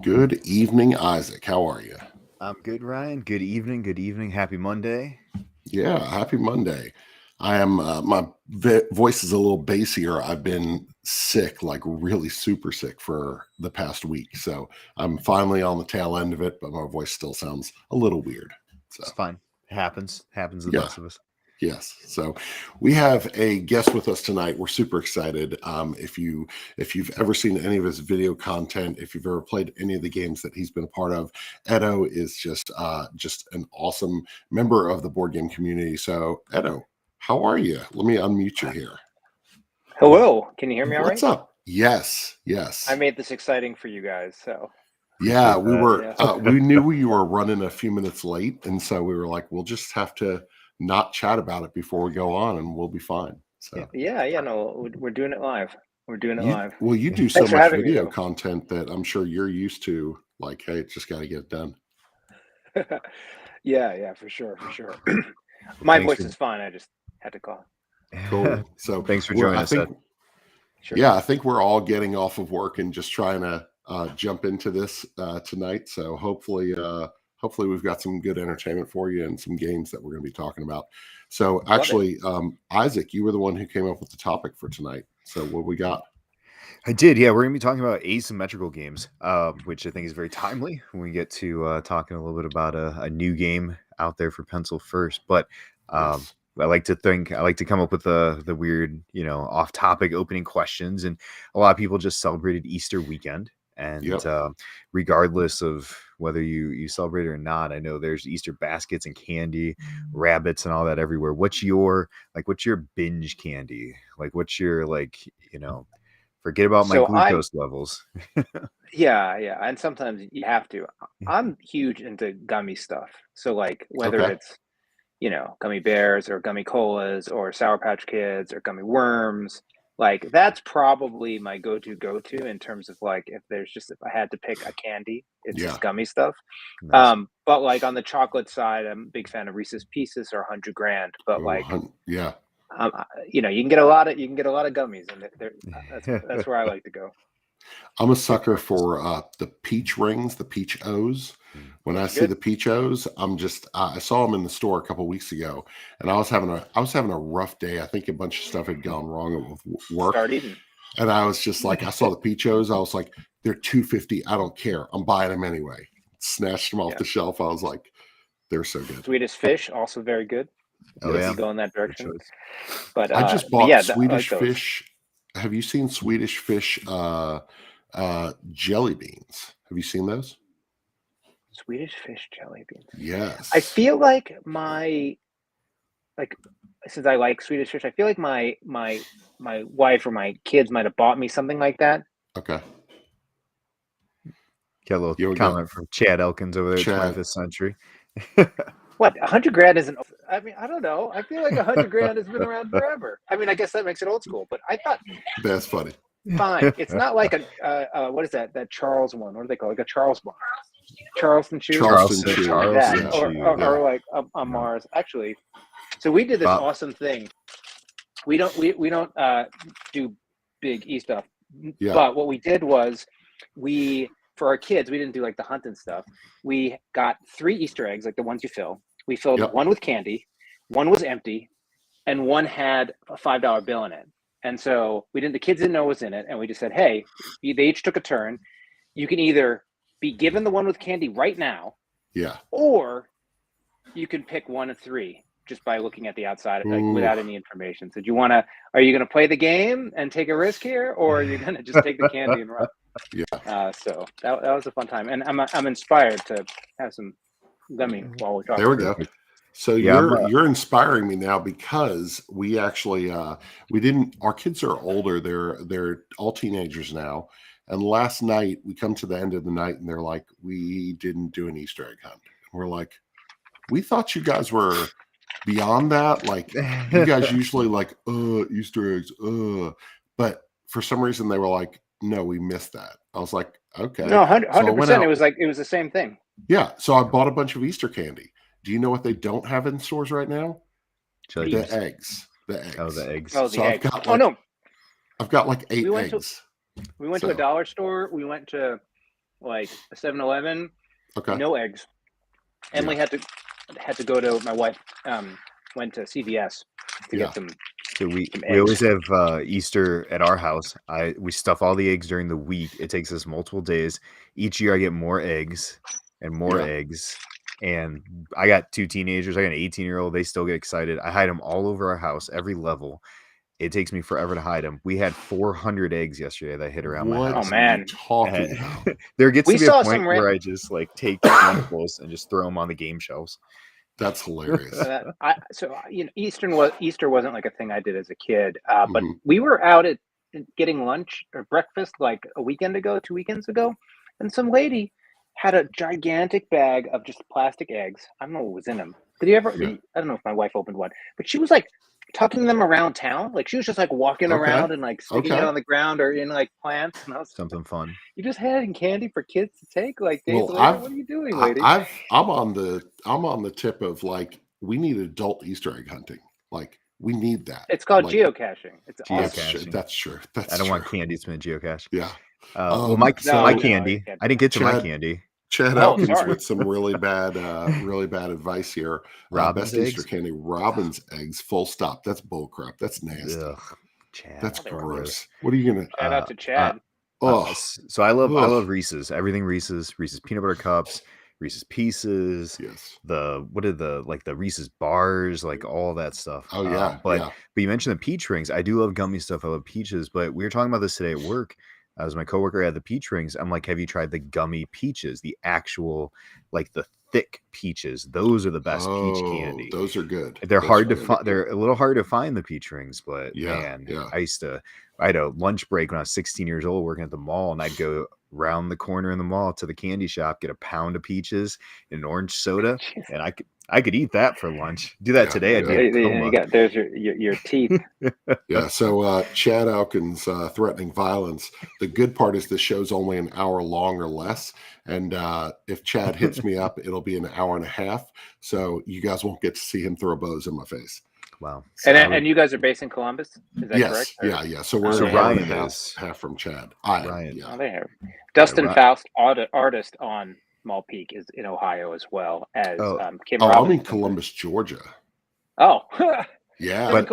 Good evening, Isaac. How are you? I'm good, Ryan. Good evening. Good evening. Happy Monday. Yeah, happy Monday. I am, my voice is a little bassier. I've been sick, like really super sick for the past week. So I'm finally on the tail end of it, but my voice still sounds a little weird. So, It's fine. Happens. Happens to the yeah. best of us. Yes. So we have a guest with us tonight. We're super excited. If you've ever seen any of his video content, if you've ever played any of the games that he's been a part of, Edo is just an awesome member of the board game community. So Edo, how are you? Let me unmute you here. Hello, can you hear me all What's right? up? Yes, yes. I made this exciting for you guys, so Yeah, Appreciate we that. were yeah. we knew you were running a few minutes late, and so we were like, we'll just have to not chat about it before we go on, and we'll be fine. So Yeah, no, we're doing it live. We're doing it live. you do so Thanks for much having me, video though. content that I'm sure you're used to. Like, hey, just got to get it done. Yeah, for sure. My Thanks voice for is fine. I just had to call. Cool. So Thanks for we're, joining I us, Ed. think, Sure. yeah, I think we're all getting off of work and just trying to jump into this tonight. So hopefully we've got some good entertainment for you and some games that we're going to be talking about. So actually, Isaac, you were the one who came up with the topic for tonight. So what we got? I did. Yeah, we're going to be talking about asymmetrical games, which I think is very timely when we get to talking a little bit about a new game out there for Pencil First. But Yes. I like to come up with the weird, off-topic opening questions. And a lot of people just celebrated Easter weekend. And Yep. regardless of whether you celebrate it or not, I know there's Easter baskets and candy, rabbits and all that everywhere. What's your binge candy? Like, what's your forget about my So glucose levels. yeah, and sometimes you have to. I'm huge into gummy stuff. So like whether Okay. it's gummy bears or gummy colas or Sour Patch Kids or gummy worms. Like that's probably my go-to in terms of like if I had to pick a candy, it's Yeah. just gummy stuff. Nice. But like on the chocolate side, I'm a big fan of Reese's Pieces or 100 Grand. But like, Yeah. you can get a lot of gummies, and that's where I like to go. I'm a sucker for the peach rings, the peach O's. When I see the peach O's, I saw them in the store a couple weeks ago, and I was having a rough day. I think a bunch of stuff had gone wrong with work, Start eating. and I was just like, I saw the peach O's, I was like, they're $2.50. I don't care. I'm buying them anyway. Snatched them off the shelf. I was like, they're so good. Swedish Fish, also very good. Oh, You go in that direction. But I just bought Swedish like Fish. Have you seen Swedish Fish jelly beans? Have you seen those? Swedish Fish jelly beans. Yes. I feel like since I like Swedish Fish, I feel like my wife or my kids might have bought me something like that. Okay. Got a little comment from Chad Elkins over there at 25th Century. What, 100 grand isn't? I mean, I don't know. I feel like 100 grand has been around forever. I mean, I guess that makes it old school, but I thought that's funny. Fine, it's not like a what is that? That Charles one? What do they call it? Like a Charles bar? Charleston shoe. Charleston shoe. Or like a Mars. Actually, so we did this awesome thing. We don't do big E stuff, but what we did was for our kids, we didn't do like the hunt and stuff. We got 3 Easter eggs, like the ones you fill. We filled one with candy, one was empty, and one had a $5 bill in it. And so the kids didn't know what was in it. And we just said, hey, they each took a turn. You can either be given the one with candy right now. Yeah. Or you can pick one of 3 just by looking at the outside, like without any information. So are you going to play the game and take a risk here? Or are you going to just take the candy and run? Yeah. So that was a fun time. And I'm inspired to have some gummy while we're talking. There we go. So you're inspiring me now because we actually our kids are older. They're all teenagers now. And last night we come to the end of the night and they're like, we didn't do an Easter egg hunt. And we're like, we thought you guys were beyond that. Like you guys usually like, Easter eggs, but for some reason they were like, no, we missed that. I was like, okay. No, 100%. It was the same thing. Yeah. So I bought a bunch of Easter candy. Do you know what they don't have in stores right now? The eggs. Oh, the eggs. Oh, the eggs. I've got like 8 eggs. We went to a dollar store. We went to like a 7-Eleven, Okay. no eggs. Emily had to go to, my wife went to CVS to get some. So we eggs. always have Easter at our house. We stuff all the eggs during the week. It takes us multiple days. Each year I get more eggs and more eggs. And I got 2 teenagers. I got an 18-year-old. They still get excited. I hide them all over our house, every level. It takes me forever to hide them. We had 400 eggs yesterday that hit around my house. Oh man, talking about? There gets to be a point where I just like take handfuls and just throw them on the game shelves. That's hilarious. Easter wasn't like a thing I did as a kid, but we were out at getting lunch or breakfast like a weekend ago, 2 weekends ago, and some lady had a gigantic bag of just plastic eggs. I don't know what was in them. I don't know if my wife opened one, but she was like tucking them around town. Like she was just like walking around and like sticking it on the ground or in like plants. And I was something fun. You just had candy for kids to take like days later. What are you doing, lady? I'm on the tip of like we need adult Easter egg hunting. Like we need that. It's called geocaching. It's geocaching. That's true. I don't want candy to geocache. Yeah. My candy. I didn't get to my candy. Chad Elkins with some really bad advice here. Robin's best Easter candy, Robin's eggs. Full stop. That's bullcrap. That's nasty. Ugh, Chad. That's gross. What are you gonna? Shout out to Chad. So I love Reese's. Everything Reese's peanut butter cups, Reese's Pieces. Yes. The Reese's bars, like all that stuff. Oh yeah. But you mentioned the peach rings. I do love gummy stuff. I love peaches. But we were talking about this today at work. As my coworker had the peach rings, I'm like, have you tried the gummy peaches? The actual, like the thick peaches. Those are the best peach candy. Those are good. They're hard to find. They're a little hard to find, the peach rings, but man, I had a lunch break when I was 16 years old working at the mall, and I'd go round the corner in the mall to the candy shop, get a pound of peaches and an orange soda, and I could eat that for lunch. Do that today. There's your teeth. Yeah. So Chad Elkins threatening violence. The good part is the show's only an hour long or less, and if Chad hits me up, it'll be an hour and a half. So you guys won't get to see him throw bows in my face. Wow. So and you guys are based in Columbus? Is that correct? Yeah. So we're Ryan half from Chad. Ryan. Oh, there. Dustin Faust, artist on Maul Peak, is in Ohio as well as Kim Robinson. I'm in Columbus, Georgia. Oh. Yeah. I'm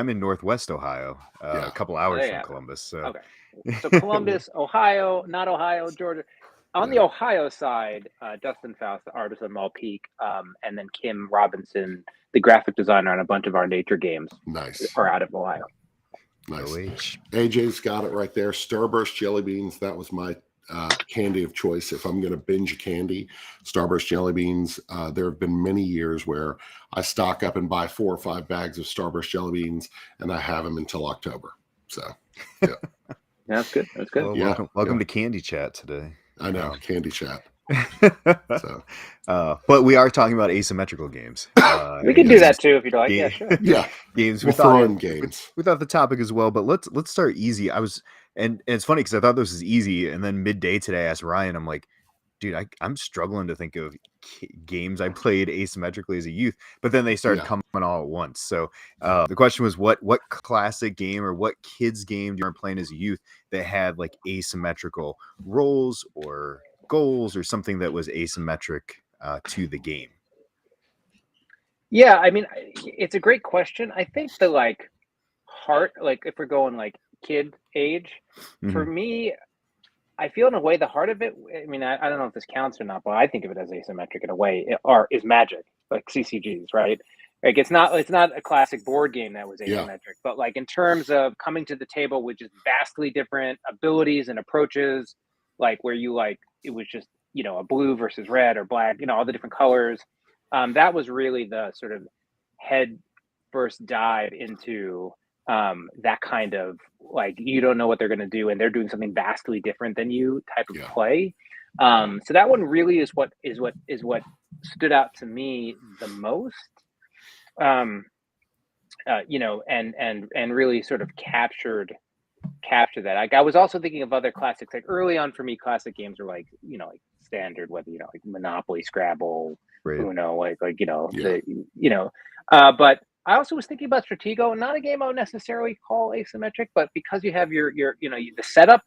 in Northwest Ohio, a couple hours from Columbus. So. Okay. So Columbus, Ohio, not Ohio, Georgia. On the Ohio side, Dustin Faust, the artist on Maul Peak, and then Kim Robinson, the graphic designer on a bunch of our nature games, are out of Ohio. Nice. AJ's got it right there. Starburst jelly beans. That was my candy of choice. If I'm going to binge a candy, Starburst jelly beans. There have been many years where I stock up and buy 4 or 5 bags of Starburst jelly beans, and I have them until October. So, yeah. That's good. That's good. Well, welcome to Candy Chat today. I know, Candy Chat. So, but we are talking about asymmetrical games. We can do that too if you'd like. Yeah, sure. Yeah, games. We'll throw in games. We thought the topic as well, but let's start easy. And it's funny because I thought this was easy, and then midday today I asked Ryan, I'm like, dude, I'm struggling to think of games I played asymmetrically as a youth, but then they started coming all at once. So the question was, what classic game or what kids game you were playing as a youth that had like asymmetrical roles or goals or something that was asymmetric to the game? Yeah, I mean, it's a great question. I think the if we're going like kid age, for me, I feel in a way the heart of it, I mean, I don't know if this counts or not, but I think of it as asymmetric in a way, is Magic, like CCGs, right? Like it's not a classic board game that was asymmetric, but like in terms of coming to the table with just vastly different abilities and approaches, like where you it was just, a blue versus red or black, all the different colors. That was really the sort of head first dive into that kind of like, you don't know what they're going to do and they're doing something vastly different than you type of play. So that one really is what stood out to me the most. And really sort of capture that. Like I was also thinking of other classics, like early on for me, classic games are like standard, whether like Monopoly, Scrabble, Uno, but I also was thinking about Stratego, not a game I would necessarily call asymmetric, but because you have your the setup,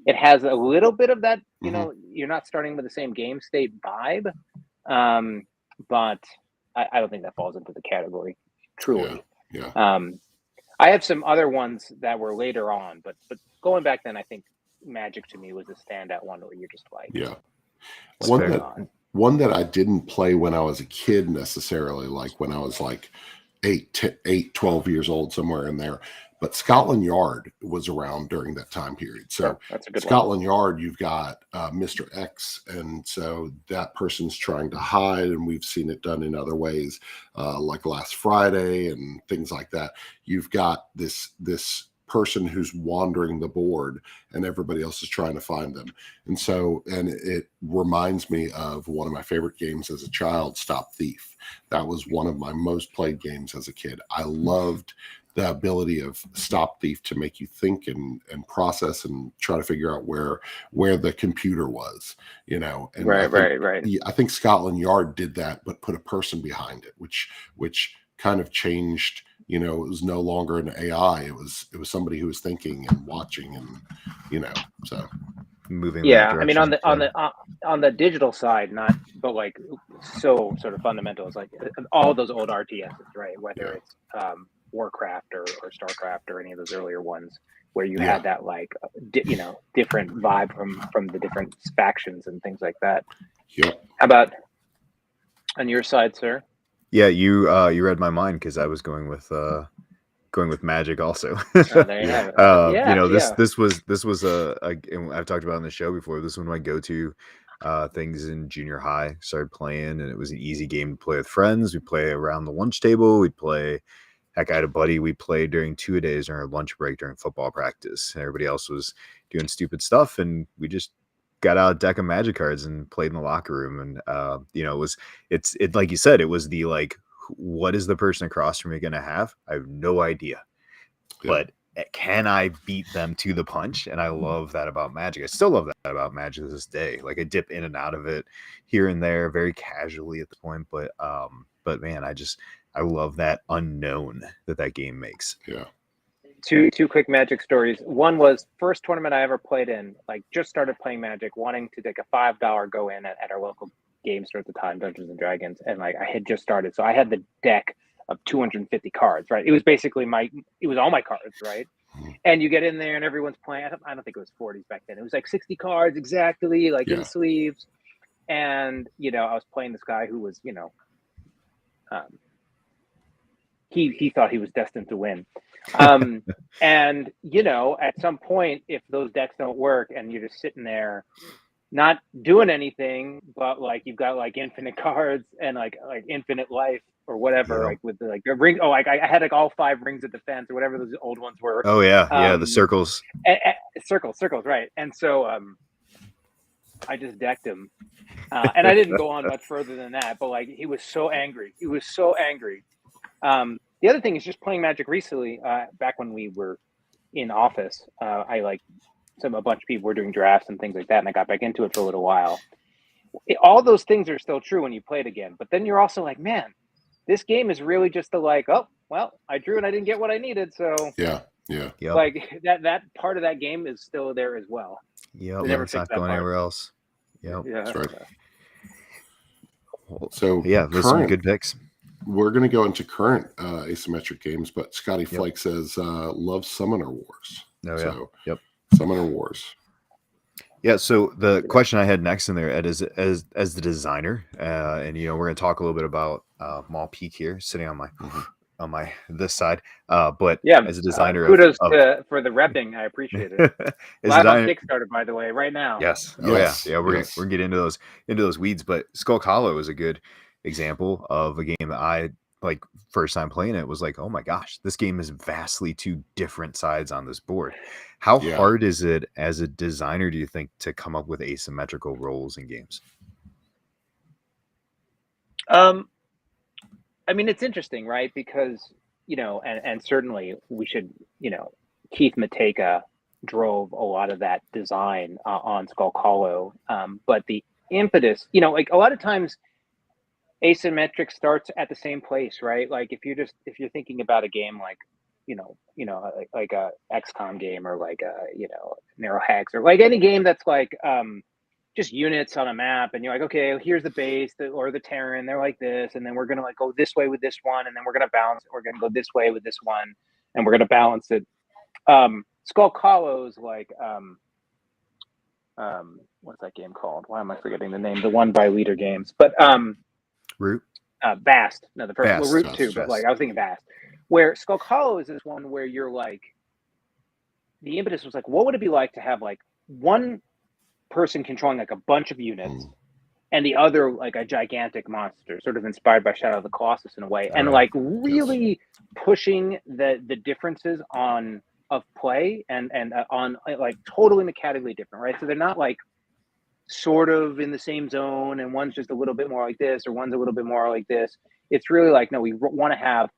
it has a little bit of that. You're not starting with the same game state vibe, but I don't think that falls into the category truly. Yeah. I have some other ones that were later on, but going back then, I think Magic to me was a standout one where you're just like, one that I didn't play when I was a kid necessarily, like when I was like 12 years old, somewhere in there. But Scotland Yard was around during that time period. So that's a good Scotland Yard, you've got Mr. X, and so that person's trying to hide, and we've seen it done in other ways, like Last Friday and things like that. You've got this person who's wandering the board, and everybody else is trying to find them. And it reminds me of one of my favorite games as a child, Stop Thief. That was one of my most played games as a kid. I loved the ability of Stop Thief to make you think and process and try to figure out where the computer was, And right. I think Scotland Yard did that, but put a person behind it, which kind of changed. It was no longer an AI. It was somebody who was thinking and watching, and so moving. Yeah, I mean, on the digital side, not, but like so sort of fundamental is like all those old RTSs, right? Whether it's Warcraft or Starcraft or any of those earlier ones where you had that like different vibe from the different factions and things like that. Yeah. How about on your side, sir? Yeah, you read my mind because I was going with Magic also. There you have it. This was and I've talked about it on the show before. This was my go-to things in junior high. Started playing, and it was an easy game to play with friends. We play around the lunch table. We'd play. Heck, I had a buddy we played during 2-a-days during our lunch break during football practice, and everybody else was doing stupid stuff, and we just got out a deck of Magic cards and played in the locker room. And it's like you said, it was the like, what is the person across from me going to have? I have no idea, but can I beat them to the punch? And I love that about Magic. I still love that about Magic to this day. Like I dip in and out of it here and there very casually at the point, but man, I love that unknown that game makes. Yeah. Two quick Magic stories. One was first tournament I ever played in, like just started playing Magic, wanting to take a $5 go in at our local game store at the time, Dungeons and Dragons, and like I had just started, so I had the deck of 250 cards, right? It was basically it was all my cards, right? And you get in there and everyone's playing. I don't think it was 40s back then. It was like 60 cards exactly, like in sleeves. And I was playing this guy who was, he thought he was destined to win. And at some point, if those decks don't work and you're just sitting there not doing anything, but like you've got like infinite cards and like infinite life or whatever, like with the ring. Oh, like I had like all 5 rings of defense or whatever those old ones were. Oh yeah, the circles. Circles, right. And so I just decked him. And I didn't go on much further than that, but like he was so angry. The other thing is just playing Magic recently, back when we were in office, a bunch of people were doing drafts and things like that, and I got back into it for a little while. All those things are still true when you play it again, but then you're also like, man, this game is really just oh, well, I drew and I didn't get what I needed, so yeah. Like that part of that game is still there as well. Yeah, it's not going anywhere else. Yeah, that's right. So yeah, there's some good picks. We're going to go into current asymmetric games, but Scotty Flake says loves Summoner Wars. Oh, yeah. So, Summoner Wars. Yeah, so the question I had next in there, Ed, is as the designer, and we're going to talk a little bit about Maul Peak here, sitting on my this side. But as a designer, kudos for the repping. I appreciate it. Live on Kickstarter, by the way, right now. Yes. Oh yeah. We're gonna get into those weeds. But Skull Hollow is a good example of a game that I like. First time playing it was like, oh my gosh, this game is vastly two different sides on this board. How hard is it as a designer, do you think, to come up with asymmetrical roles in games? I mean, it's interesting, right? Because, and certainly we should, Keith Mateka drove a lot of that design on Skull Hollow. But the impetus, like a lot of times asymmetric starts at the same place, right? Like if you're thinking about a game like, like a XCOM game, or like a, Narrow Hex, or like any game that's like just units on a map, and you're like, okay, here's the base or the Terran, they're like this, and then we're gonna like go this way with this one, and then we're gonna balance it. We're gonna go this way with this one, and we're gonna balance it. Skull Hollow's like what's that game called? Why am I forgetting the name? The one by Leader Games, but Root. Vast. No, the first. Vast, Well, Root Vast, 2, Vast. but like I was thinking Vast. Where Skull Hollow is this one where you're like, the impetus was like, what would it be like to have like one person controlling like a bunch of units, and the other like a gigantic monster, sort of inspired by Shadow of the Colossus in a way, and like really pushing the differences of play and on like totally mechanically different, right? So they're not like sort of in the same zone, and one's just a little bit more like this, or one's a little bit more like this. It's really like, no, we want to have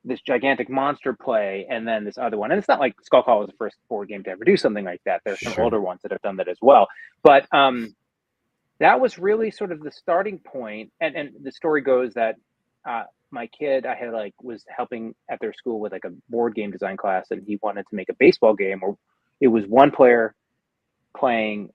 this gigantic monster play, and then this other one. And it's not like Skull Hollow was the first board game to ever do something like that. There's some older ones that have done that as well. But that was really sort of the starting point. And the story goes that my kid, I had was helping at their school with like a board game design class, and he wanted to make a baseball game where it was one player playing.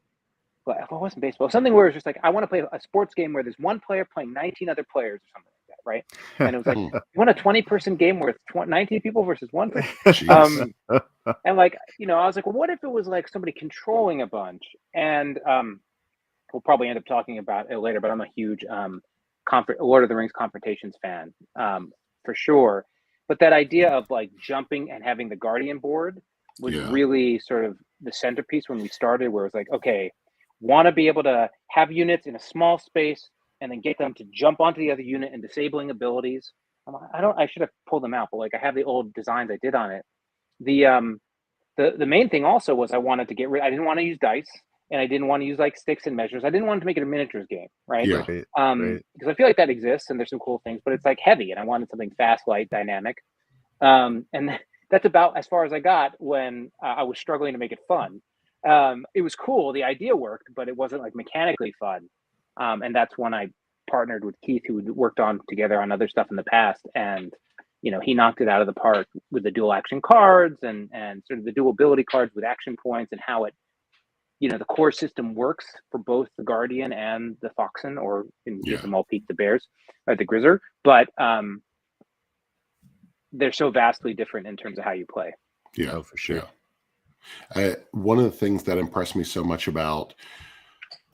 Well, it wasn't baseball. Something where it was just like, I want to play a sports game where there's one player playing 19 other players or something like that, right? And it was like, you want a 20-person game where it's 19 people versus one person? And like, I was like, well, what if it was like somebody controlling a bunch? And we'll probably end up talking about it later, but I'm a huge Lord of the Rings Confrontations fan, for sure. But that idea of like jumping and having the Guardian board was really sort of the centerpiece when we started, where it was like, okay, want to be able to have units in a small space and then get them to jump onto the other unit and disabling abilities. I should have pulled them out, but like I have the old designs I did on it. The main thing also was I wanted to get rid. I didn't want to use dice, and I didn't want to use like sticks and measures. I didn't want to make it a miniatures game, right? Yeah. Because I feel like that exists and there's some cool things, but it's like heavy, and I wanted something fast, light, dynamic. And that's about as far as I got when I was struggling to make it fun. It was cool. The idea worked, but it wasn't like mechanically fun. And that's when I partnered with Keith, who worked on together on other stuff in the past. And, he knocked it out of the park with the dual action cards and sort of the dual ability cards with action points, and how it, the core system works for both the Guardian and the Foxen, or in the Maul Peak, the Bears, or the Grizzer. But they're so vastly different in terms of how you play. Yeah, for sure. Yeah. One of the things that impressed me so much about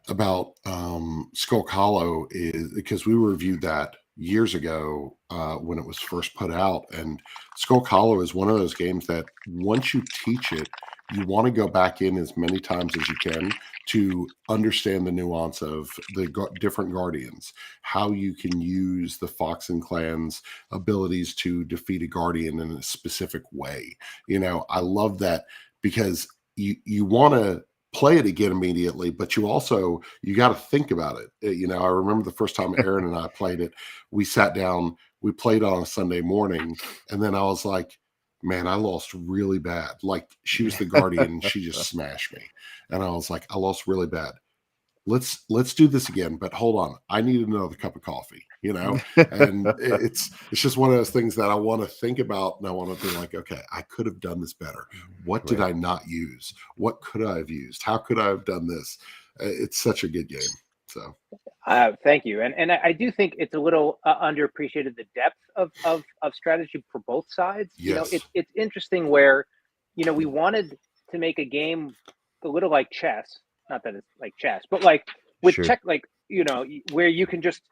Skull Hollow is because we reviewed that years ago when it was first put out, and Skull Hollow is one of those games that once you teach it, you want to go back in as many times as you can to understand the nuance of the different Guardians, how you can use the Foxen clan's abilities to defeat a Guardian in a specific way. I love that, because you want to play it again immediately, but you got to think about it. I remember the first time Aaron and I played it, we sat down, we played on a Sunday morning, and then I was like, man, I lost really bad. Like, she was the Guardian, she just smashed me. And I was like, I lost really bad. Let's do this again, but hold on, I need another cup of coffee, and it's just one of those things that I want to think about, and I want to be like, okay, I could have done this better. What did I not use? What could I have used? How could I have done this? It's such a good game. So thank you. And I do think it's a little underappreciated, the depth of strategy for both sides. Yes. It's interesting where, we wanted to make a game a little like chess. Not that it's like chess, but like with check, like, where you can just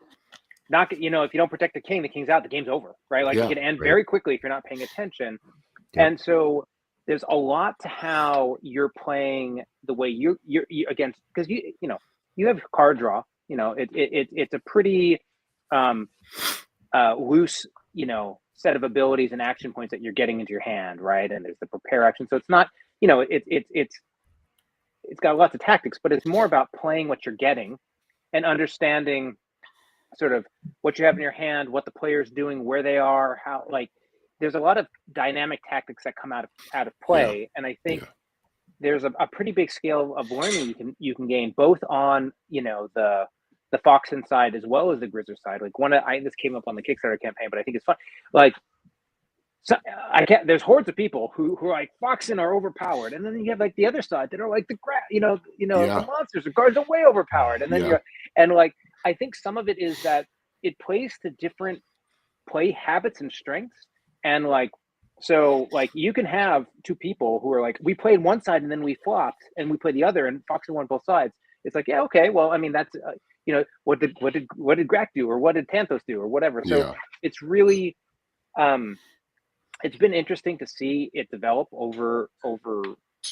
knock it, if you don't protect the king's out, the game's over, right? Like, it can end very quickly if you're not paying attention. Yep. And so there's a lot to how you're playing, the way you're against, because you have card draw, it's a pretty loose, set of abilities and action points that you're getting into your hand, right? And there's the prepare action. So it's not, it's got lots of tactics, but it's more about playing what you're getting and understanding sort of what you have in your hand, what the player's doing, where they are, how, like, there's a lot of dynamic tactics that come out of play. And I think there's a pretty big scale of learning you can gain, both on, the the Foxen side as well as the Grizzer side. Like this came up on the Kickstarter campaign, but I think it's fun. Like, so there's hordes of people who are like Foxen are overpowered, and then you have like the other side that are like the monsters or guards are way overpowered, and then I think some of it is that it plays to different play habits and strengths, and like so like you can have two people who are like, we played one side and then we flopped and we played the other and Foxen won both sides. It's like, yeah, okay, well, I mean, that's what did Greg do, or what did Tanthos do, or whatever. So it's really it's been interesting to see it develop over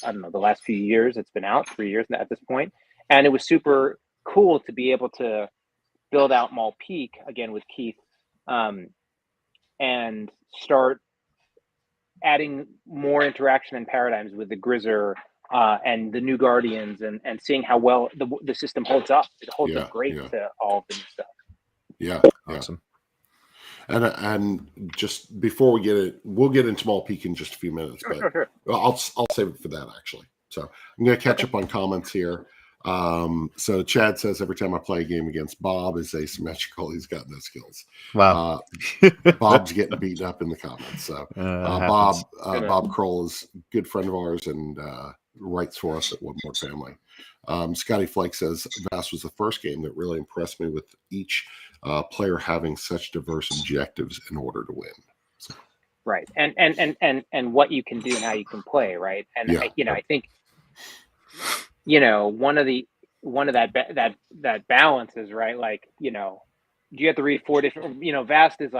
I don't know, the last few years. It's been out 3 years at this point, and it was super cool to be able to build out Maul Peak again with Keith, and start adding more interaction and paradigms with the Grizzer and the new Guardians, and seeing how well the system holds up. It holds up great to all of the new stuff. Yeah, awesome. And just before we'll get into Maul Peak in just a few minutes. Sure. I'll save it for that actually. So I'm going to catch up on comments here. So Chad says every time I play a game against Bob is asymmetrical. He's got no skills. Wow. Bob's getting beaten up in the comments. So Bob Kroll is a good friend of ours and writes for us at One More Family. Scotty Flake says Vast was the first game that really impressed me with each player having such diverse objectives in order to win. So. Right, and what you can do and how you can play, right? And I think one of that balance is right. Like you have to read 4 different. Vast is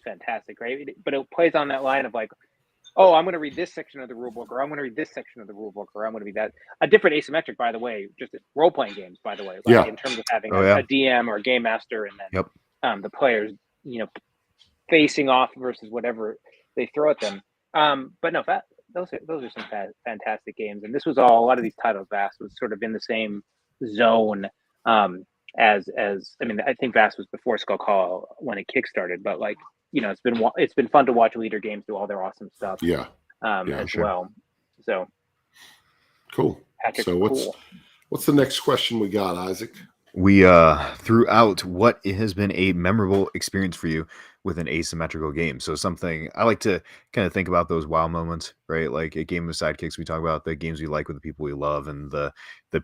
fantastic, right? But it plays on that line of like, oh, I'm going to read this section of the rulebook, or I'm going to read this section of the rulebook, or I'm going to read that. A different asymmetric, by the way, just role-playing games, by the way, in terms of having a DM or a game master, and then the players, facing off versus whatever they throw at them. But no, those are some fantastic games, and this was a lot of these titles. Vast was sort of in the same zone as I mean, I think Vast was before Skull Hollow when it kickstarted, but like. It's been fun to watch Leader Games do all their awesome stuff. Well. So cool. Patrick, so what's the next question we got, Isaac? We threw out what has been a memorable experience for you with an asymmetrical game. So something I like to kind of think about those wow moments, right? Like a game of sidekicks, we talk about the games we like with the people we love, and the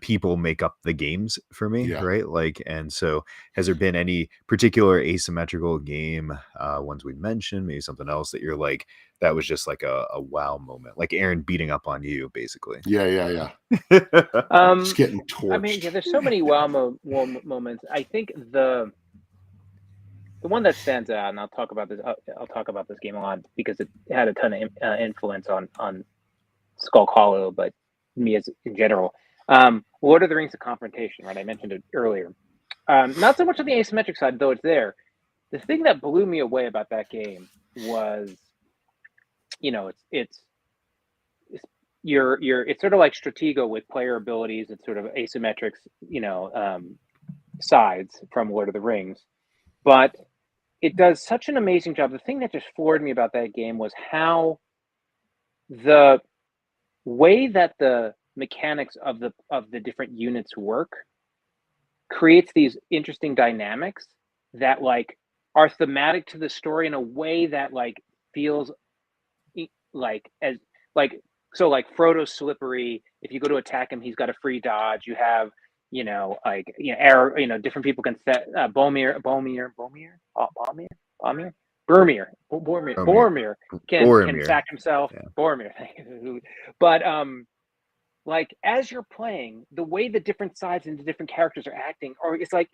people make up the games for me, right? Like, and so has there been any particular asymmetrical game, ones we mentioned, maybe something else that you're like, that was just like a wow moment, like Aaron beating up on you, basically? Yeah. Just getting torched. I mean, there's so many wow moments. I think the one that stands out, and I'll talk about this game a lot because it had a ton of influence on Skull Hollow, but me as in general. Lord of the Rings: The Confrontation, right? I mentioned it earlier. Not so much on the asymmetric side, though it's there. The thing that blew me away about that game was, it's sort of like Stratego with player abilities. It's sort of asymmetric, sides from Lord of the Rings, but it does such an amazing job. The thing that just floored me about that game was how the way that the mechanics of the different units work creates these interesting dynamics that like are thematic to the story in a way that like feels like as like so like Frodo's slippery. If you go to attack him, he's got a free dodge. You have arrow. Different people can set Boromir can sack himself. Yeah. Boromir, but like as you're playing, the way the different sides and the different characters are acting, or it's like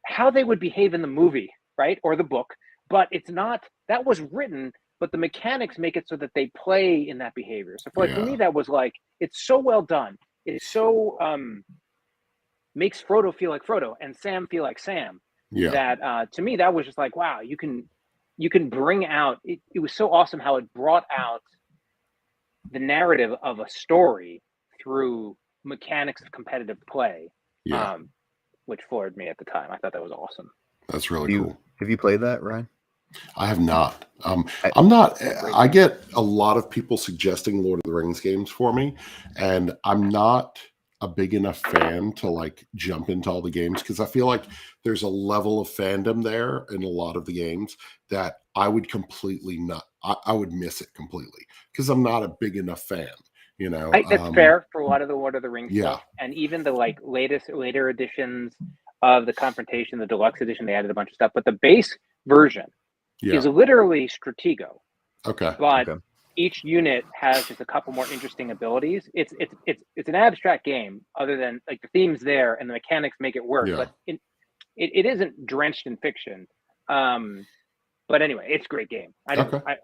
how they would behave in the movie, right, or the book, but it's not. That was written, but the mechanics make it so that they play in that behavior. So for me, that was like, it's so well done. It's so makes Frodo feel like Frodo and Sam feel like Sam. That to me, that was just like, wow, you can bring out. It was so awesome how it brought out the narrative of a story through mechanics of competitive play, which floored me at the time. I thought that was awesome. That's really cool. Have you played that, Ryan? I have not. I'm not. I get a lot of people suggesting Lord of the Rings games for me, and I'm not a big enough fan to like jump into all the games, because I feel like there's a level of fandom there in a lot of the games that I would completely not. I would miss it completely because I'm not a big enough fan. You know, that's fair for a lot of the Lord of the Rings yeah. stuff, and even the like later editions of the Confrontation, the deluxe edition, they added a bunch of stuff, but the base version is literally Stratego. Okay. But each unit has just a couple more interesting abilities. It's an abstract game, other than like the theme's there and the mechanics make it work, but it isn't drenched in fiction. But anyway, it's a great game. I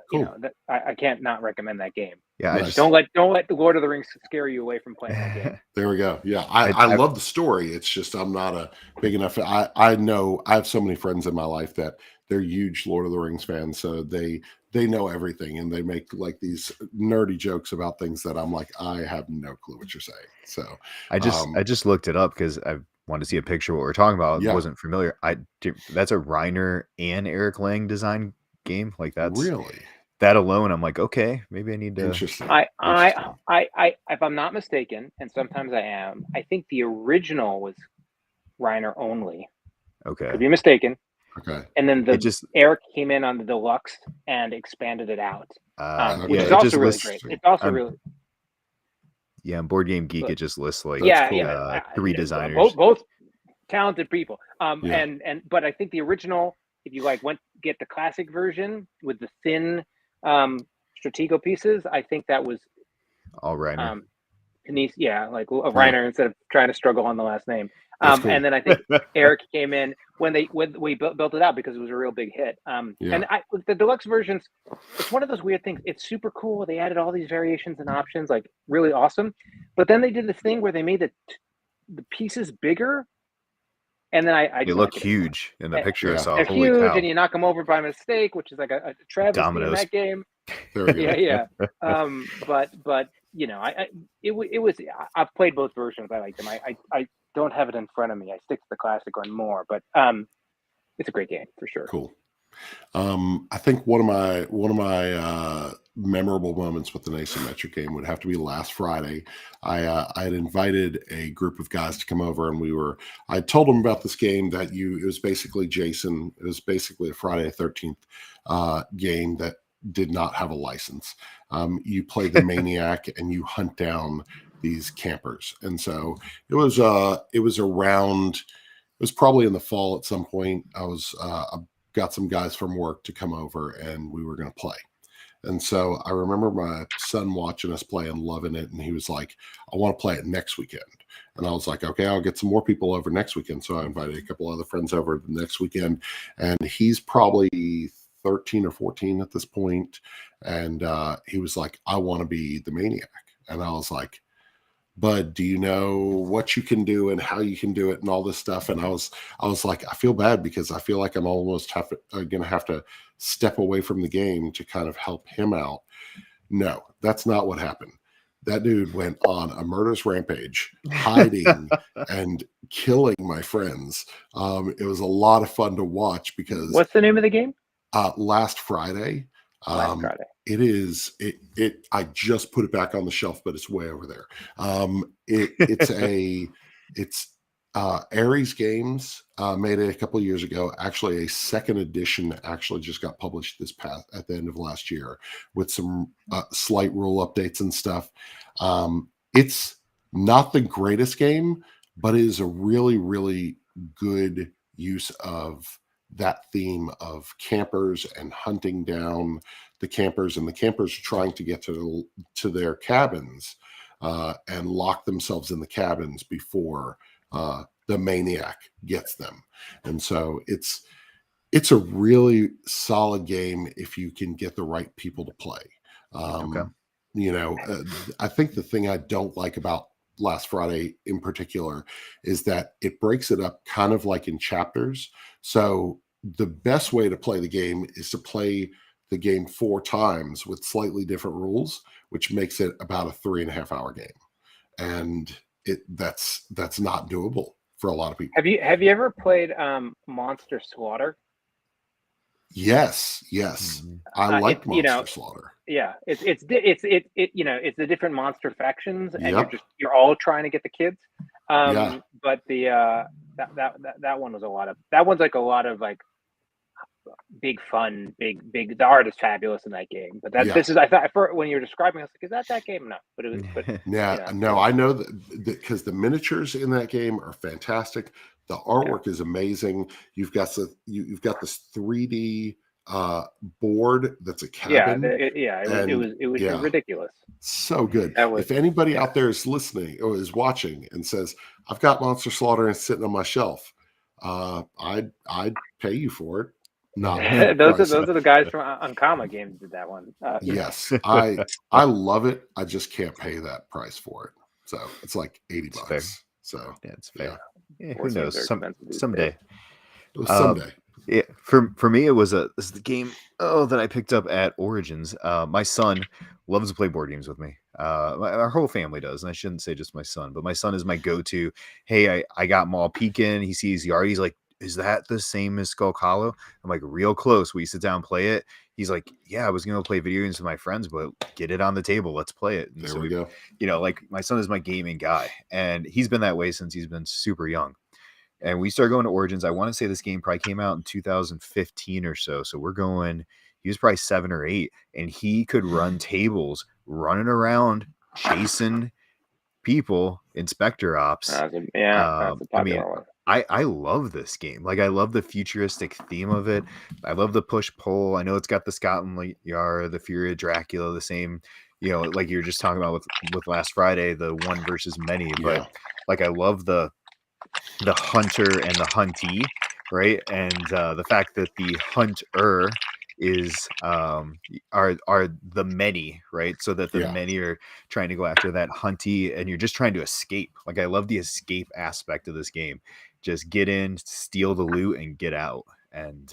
can't not recommend that game. Yeah, don't let the Lord of the Rings scare you away from playing that game. There we go. Yeah, I love the story. It's just I'm not a big enough. I know I have so many friends in my life that they're huge Lord of the Rings fans, so they know everything, and they make like these nerdy jokes about things that I'm like, I have no clue what you're saying. So I just looked it up because I wanted to see a picture of what we're talking about. Yeah. Wasn't familiar. That's a Reiner and Eric Lang design game. Like that's really that alone. I'm like, okay, maybe I need to. Interesting. I if I'm not mistaken, and sometimes I am, I think the original was Reiner only. Okay. Could be mistaken. Okay. And then Eric came in on the deluxe and expanded it out, which is also really great. It's also really. Yeah, on Board Game Geek, it just lists like three designers, both talented people. But I think the original, if you like get the classic version with the thin Stratego pieces, I think that was all Reiner. Reiner instead of trying to struggle on the last name. Cool. And then I think Eric came in when we built it out because it was a real big hit. And the deluxe versions, it's one of those weird things. It's super cool. They added all these variations and options, like really awesome. But then they did this thing where they made the pieces bigger. And then they look huge in the picture. I saw. They're huge, and you knock them over by mistake, which is like a travesty Dominoes. in that game. But you know, it was. I've played both versions. I like them. I don't have it in front of me. I stick to the classic one more, but it's a great game for sure. Cool. I think one of my memorable moments with an asymmetric game would have to be last Friday. I had invited a group of guys to come over, and I told them about this game that it was basically Jason. It was basically a Friday the 13th game that did not have a license. You play the maniac and you hunt down these campers. And so it was probably in the fall at some point. I got some guys from work to come over and we were going to play. And so I remember my son watching us play and loving it. And he was like, I want to play it next weekend. And I was like, okay, I'll get some more people over next weekend. So I invited a couple other friends over the next weekend, and he's probably 13 or 14 at this point. And he was like, I want to be the maniac. And I was like, Bud, do you know what you can do and how you can do it and all this stuff? And I was like, I feel bad because I feel like I'm almost going to have to step away from the game to kind of help him out. No, that's not what happened. That dude went on a murderous rampage, hiding and killing my friends. It was a lot of fun to watch because. What's the name of the game? Last Friday. It is I just put it back on the shelf, but it's way over there. It's Ares Games made it a couple of years ago. Actually, a second edition actually just got published at the end of last year with some slight rule updates and stuff. It's not the greatest game, but it is a really, really good use of that theme of campers and hunting down the campers, and the campers are trying to get to their cabins and lock themselves in the cabins before the maniac gets them. And so it's a really solid game if you can get the right people to play. You know, I think the thing I don't like about Last Friday in particular is that it breaks it up kind of like in chapters. So the best way to play the game is to play the game 4 times with slightly different rules, which makes it about a 3.5 hour game. And that's not doable for a lot of people. Have you ever played Monster Slaughter? Yes. I like Monster Slaughter. Yeah, it's you know, it's the different monster factions, and Yep. you're all trying to get the kids. Yeah. But that one was a lot of, that one's like a lot of like big fun, big. The art is fabulous in that game. But Yeah. this is, I thought for when you were describing, I was like, is that game? No, but it was. But Yeah, you know, no, I know that because the miniatures in that game are fantastic. The artwork is amazing. You've got you've got this 3D board that's a cabin. It was ridiculous. So good. If anybody out there is listening or is watching and says, "I've got Monster Slaughter and sitting on my shelf," I'd pay you for it. Not those are the guys from Ankama Games did that one. Yes, I love it. I just can't pay that price for it. So it's like $80. Fair. So yeah, it's fair. Yeah, who knows? Someday. Someday. Yeah, for me, this is the game that I picked up at Origins. My son loves to play board games with me. Our whole family does, and I shouldn't say just my son, but my son is my go-to. Hey, I got Maul Peak in. He sees the art. He's like, is that the same as Skull Hollow? I'm like, real close. We sit down, play it. He's like, yeah, I was gonna play video games with my friends, but get it on the table. Let's play it. And there we go. You know, like my son is my gaming guy, and he's been that way since he's been super young. And we started going to Origins. I want to say this game probably came out in 2015 or so. So we're going, he was probably 7 or 8, and he could run tables running around, chasing people, Inspector Ops. That's a popular one. I love this game. Like, I love the futuristic theme of it. I love the push-pull. I know it's got the Scotland Yard, the Fury of Dracula, the same, you know, like you were just talking about with Last Friday, the one versus many. But like, I love the hunter and the huntee, right? And the fact that the hunter is are the many, right? So that the many are trying to go after that huntee, and you're just trying to escape. Like, I love the escape aspect of this game. Just get in, steal the loot, and get out. And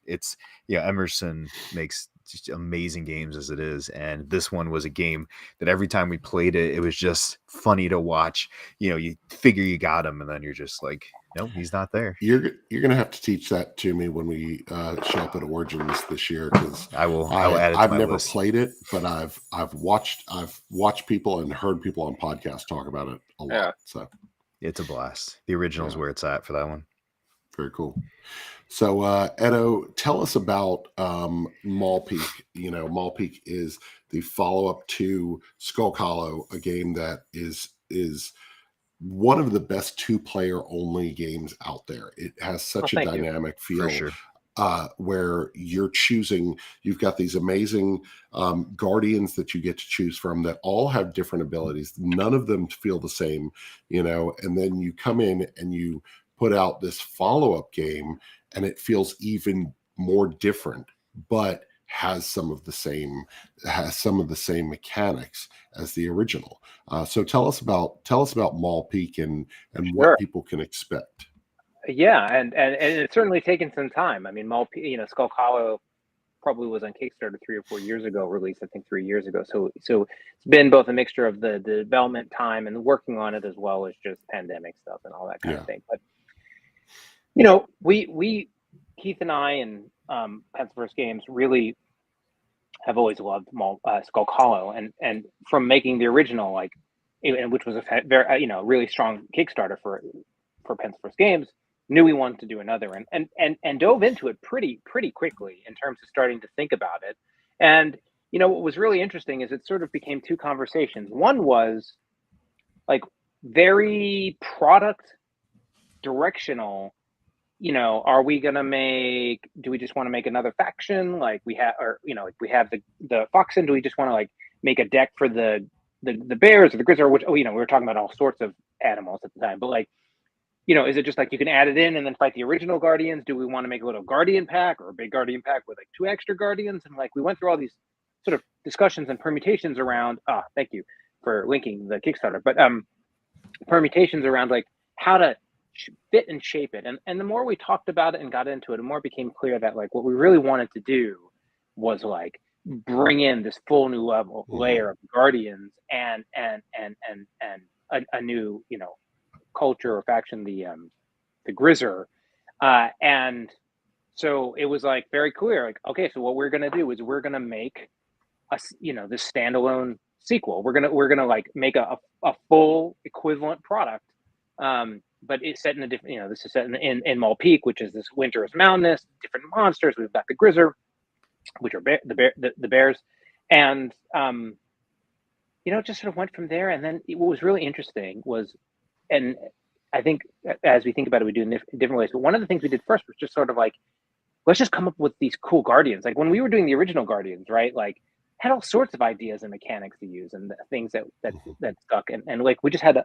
it's Emerson makes just amazing games as it is, and this one was a game that every time we played it, it was just funny to watch. You know, you figure you got him, and then you're just like, nope, he's not there. You're gonna have to teach that to me when we show up at Origins this year, because I will add it to I've my never list. played it, but I've watched people and heard people on podcasts talk about it a lot. So it's a blast. The original is where it's at for that one. Very cool. So, Edo, tell us about Maul Peak. You know, Maul Peak is the follow-up to Skull Hollow, a game that is one of the best 2-player only games out there. It has such a dynamic feel. For sure. Where you're choosing, you've got these amazing guardians that you get to choose from that all have different abilities. None of them feel the same, you know, and then you come in and you put out this follow-up game, and it feels even more different, but has some of the same mechanics as the original. So tell us about Maul Peak and what people can expect. Yeah, and it's certainly taken some time. I mean, Maul Peak, you know, Skull Hollow probably was on Kickstarter 3 or 4 years ago, released I think 3 years ago. So it's been both a mixture of the development time and working on it, as well as just pandemic stuff and all that kind of thing. But you know, we Keith and I and Petsverse Games really have always loved Skull Hollow, and from making the original, like, which was a very really strong Kickstarter for Petsverse Games, knew we wanted to do another, and dove into it pretty quickly in terms of starting to think about it. And you know, what was really interesting is it sort of became two conversations. One was like very product directional. You know, are we gonna do we just want to make another faction like we have, or you know, like we have the Foxen? Do we just want to like make a deck for the bears or the grizzly, or which, you know, we were talking about all sorts of animals at the time, but like, you know, is it just like you can add it in and then fight the original guardians? Do we want to make a little guardian pack or a big guardian pack with like 2 extra guardians? And like we went through all these sort of discussions and permutations around thank you for linking the Kickstarter, but permutations around like how to fit and shape it. And the more we talked about it and got into it, the more it became clear that like what we really wanted to do was like bring in this full new layer of guardians and a new, you know, culture or faction, the Grizzer, and so it was like very clear, like, okay, so what we're gonna do is we're gonna make this standalone sequel. We're gonna like make a full equivalent product, but it's set in a different. This is set in Maul Peak, which is this winter's mountainous, different monsters. We've got the Grizzer, which are the bears, and it just sort of went from there. And then what was really interesting was, and I think as we think about it, we do in different ways. But one of the things we did first was just sort of like, let's just come up with these cool Guardians. Like when we were doing the original Guardians, right? Like had all sorts of ideas and mechanics to use and things that stuck. And like we just had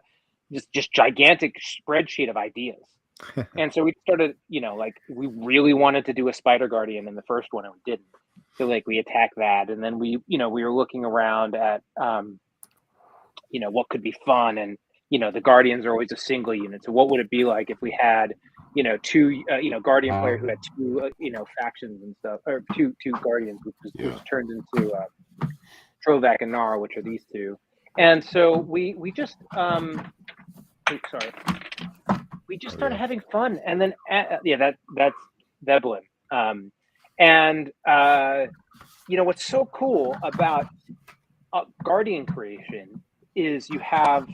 just gigantic spreadsheet of ideas. And so we started, like we really wanted to do a Spider Guardian in the first one and we didn't. So like we attacked that. And then we were looking around at, what could be fun. And, the Guardians are always a single unit. So what would it be like if we had, two, Guardian players who had two, factions and stuff, or two Guardians, which turned into Trovac and Nara, which are these two. And so we just, we just started having fun. And then, that's Veblen. What's so cool about Guardian creation is you have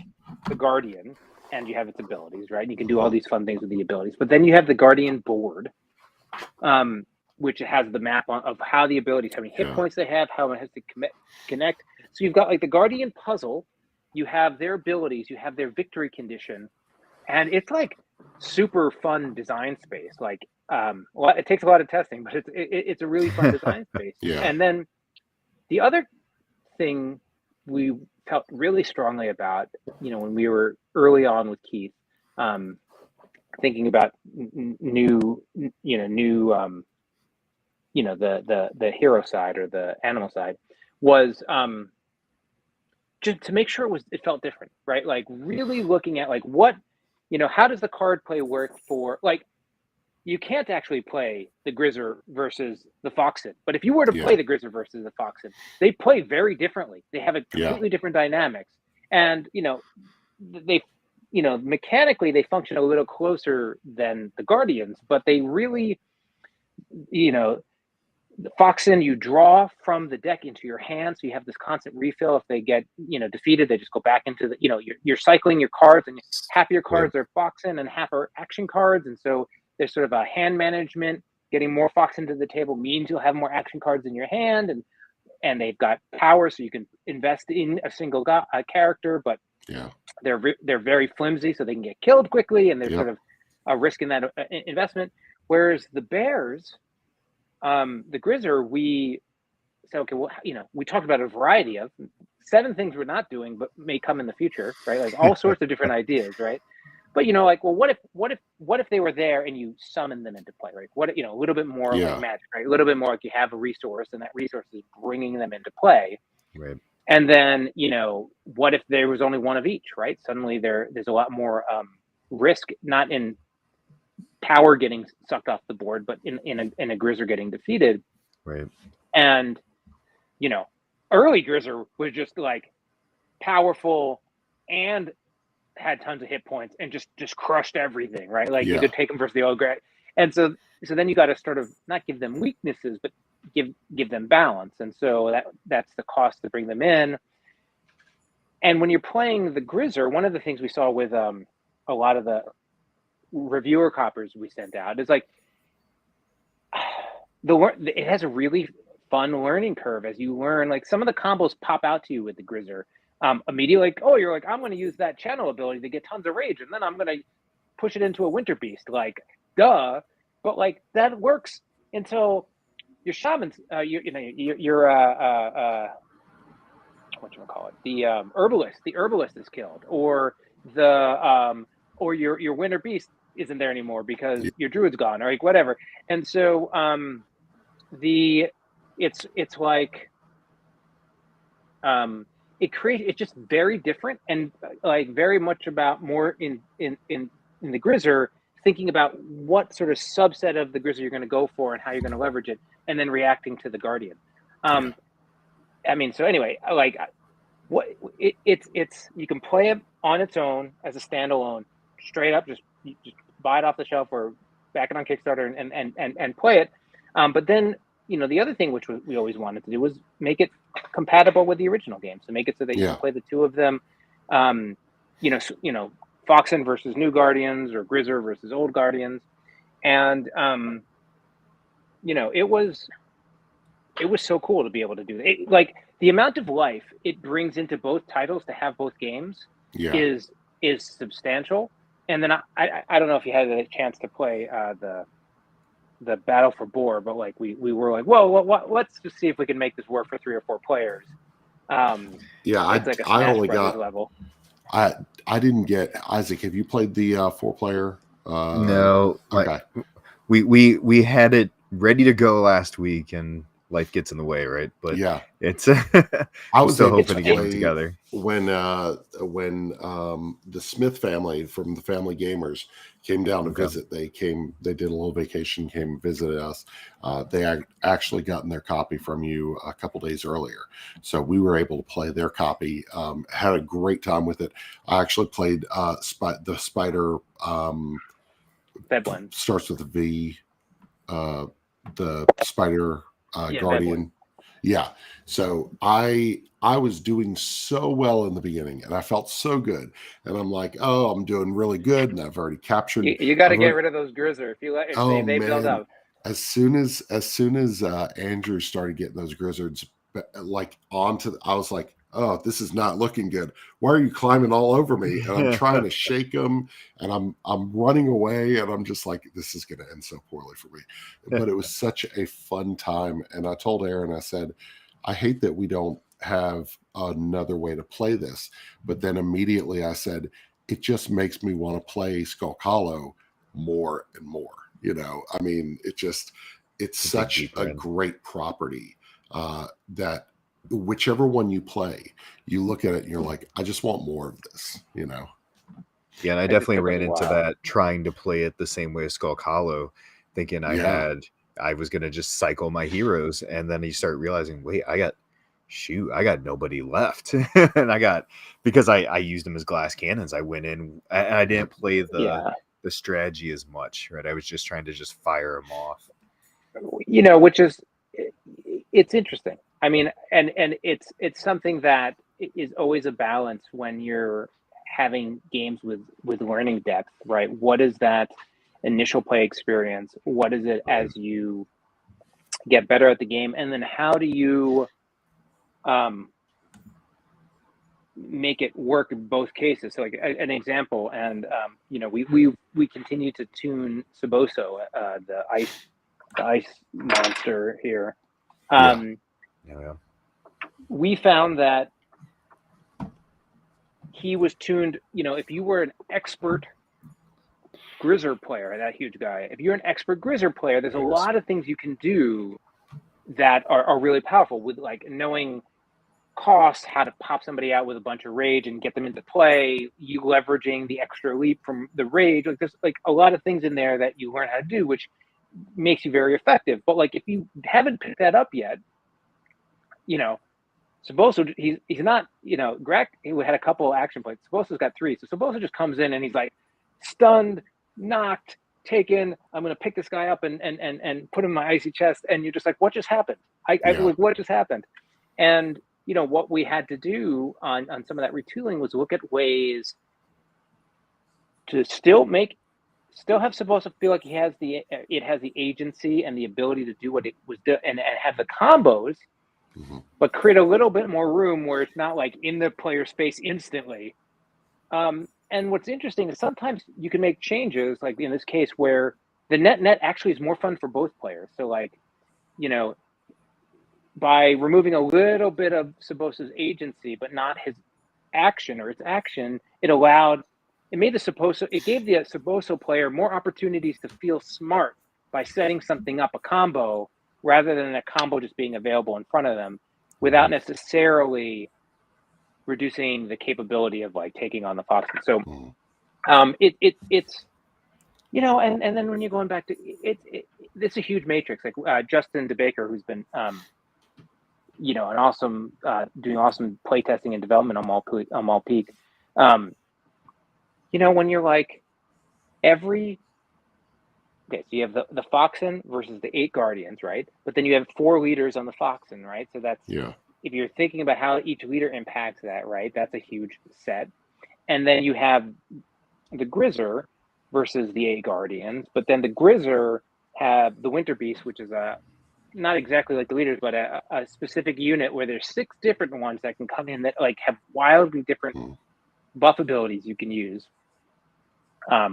the Guardian and you have its abilities, right? And you can do all these fun things with the abilities, but then you have the Guardian board, which has the map of how the abilities, how many hit points they have, how it has to connect. So you've got like the Guardian puzzle, you have their abilities, you have their victory condition, and it's like super fun design space. Like, it takes a lot of testing, but it's a really fun design space. Yeah. And then the other thing we felt really strongly about, when we were early on with Keith, thinking about the hero side or the animal side, was just to make sure it felt different, right? Like really looking at like what, how does the card play work for, like, you can't actually play the Grizzer versus the Foxen. But if you were to play the Grizzer versus the Foxen, they play very differently. They have a completely different dynamics. And, they, mechanically they function a little closer than the Guardians, but they really, the Foxen, you draw from the deck into your hand. So you have this constant refill. If they get, defeated, they just go back into the, you're cycling your cards, and half of your cards are Foxen and half are action cards. And so there's sort of a hand management. Getting more Foxen to the table means you'll have more action cards in your hand, and they've got power, so you can invest in a single character, but they're very flimsy, so they can get killed quickly, and there's sort of a risk in that investment. Whereas the bears, the Grizzer, we said, okay, well, we talked about a variety of 7 things we're not doing, but may come in the future, right? Like all sorts of different ideas, right? But like, well, what if they were there and you summon them into play, right? What, a little bit more like magic, right? A little bit more like you have a resource, and that resource is bringing them into play, right? And then what if there was only one of each, right? Suddenly there's a lot more risk, not in power getting sucked off the board, but in a Grizzer getting defeated, right? And early Grizzer was just like powerful and had tons of hit points and just crushed everything, right? Like you could take them versus the ogre, and so then you got to sort of not give them weaknesses, but give them balance, and so that's the cost to bring them in. And when you're playing the Grizzer, one of the things we saw with a lot of the reviewer copies we sent out is like it has a really fun learning curve as you learn. Like some of the combos pop out to you with the Grizzer. Immediately, like, oh, you're like, I'm going to use that channel ability to get tons of rage, and then I'm going to push it into a Winter Beast. Like, duh. But like that works until your shamans, your what you call it, the herbalist is killed, or or your Winter Beast isn't there anymore because your druid's gone, or like whatever. And so it's like it's just very different, and like very much about more in the Grizzer, thinking about what sort of subset of the Grizzer you're going to go for and how you're going to leverage it, and then reacting to the Guardian. I mean, so anyway, like it's you can play it on its own as a standalone, straight up, just buy it off the shelf or back it on Kickstarter and play it. But then the other thing which we always wanted to do was make it compatible with the original game. So make it so that you can play the two of them. Foxen versus New Guardians or Grizzer versus Old Guardians, and it was so cool to be able to do it. Like the amount of life it brings into both titles to have both games is substantial. And then I don't know if you had a chance to play the Battle for Boar, but like we were like, whoa, let's just see if we can make this work for 3 or 4 players. It's like a Smash Brothers level. I didn't get Isaac. Have you played the 4-player? No. Okay. We had it ready to go last week, and life gets in the way, right? But it's I was still hoping to get them together. When the Smith family from the Family Gamers came down to visit, they did a little vacation, came and visited us. They actually gotten their copy from you a couple days earlier, so we were able to play their copy. Had a great time with it. I actually played the Spider. Bedouin starts with a V. The Spider Guardian. Yeah. So I was doing so well in the beginning, and I felt so good. And I'm like, oh, I'm doing really good, and I've already captured. You got to get rid of those Grizzer if they build up. As soon as Andrew started getting those Grizzards like I was like, oh, this is not looking good. Why are you climbing all over me? And I'm trying to shake them, and I'm running away, and I'm just like, this is going to end so poorly for me. But it was such a fun time. And I told Aaron, I said, I hate that we don't have another way to play this. But then immediately I said, it just makes me want to play Skull Hollow more and more. I mean, it's such a great property that whichever one you play, you look at it and you're like, I just want more of this, Yeah, and I definitely ran into that trying to play it the same way as Skull Hollow, thinking I was going to just cycle my heroes. And then you start realizing, wait, I got nobody left. And because I used them as glass cannons, I went in and I didn't play the strategy as much, right? I was just trying to just fire them off. Which is, it's interesting. I mean, and it's something that is always a balance when you're having games with learning depth, right? What is that initial play experience? What is it as you get better at the game? And then how do you make it work in both cases? So like an example, and we continue to tune Saboso, the ice monster here. We found that he was tuned, if you were an expert Grizzer player, that huge guy, if you're an expert Grizzer player, there's a lot of things you can do that are really powerful, with like knowing cost, how to pop somebody out with a bunch of rage and get them into play, you leveraging the extra leap from the rage. Like there's like a lot of things in there that you learn how to do, which makes you very effective. But like if you haven't picked that up yet, Saboso, he's not, Greg, he had a couple of action points. Saboso's got 3. So Saboso just comes in and he's like stunned, knocked, taken. I'm going to pick this guy up and put him in my icy chest. And you're just like, what just happened? I was like, what just happened? And, what we had to do on some of that retooling was look at ways to still have Saboso feel like it has the agency and the ability to do what it was doing, and have the combos, but create a little bit more room where it's not like in the player space instantly. And what's interesting is sometimes you can make changes, like in this case where the net actually is more fun for both players. So like, by removing a little bit of Saboso's agency, but not his action or its action, it gave the Saboso player more opportunities to feel smart by setting something up, a combo, rather than a combo just being available in front of them, without necessarily reducing the capability of like taking on the fox. So it's and then when you're going back to it's a huge matrix. Like Justin DeBaker, who's been an awesome doing awesome playtesting and development on Maul Peak. When you're like so you have the Foxen versus the 8 Guardians, right? But then you have 4 leaders on the Foxen, right? So that's if you're thinking about how each leader impacts that, right, that's a huge set. And then you have the Grizzer versus the 8 Guardians, but then the Grizzer have the Winter Beast, which is not exactly like the leaders, but a specific unit where there's 6 different ones that can come in that like have wildly different buff abilities you can use,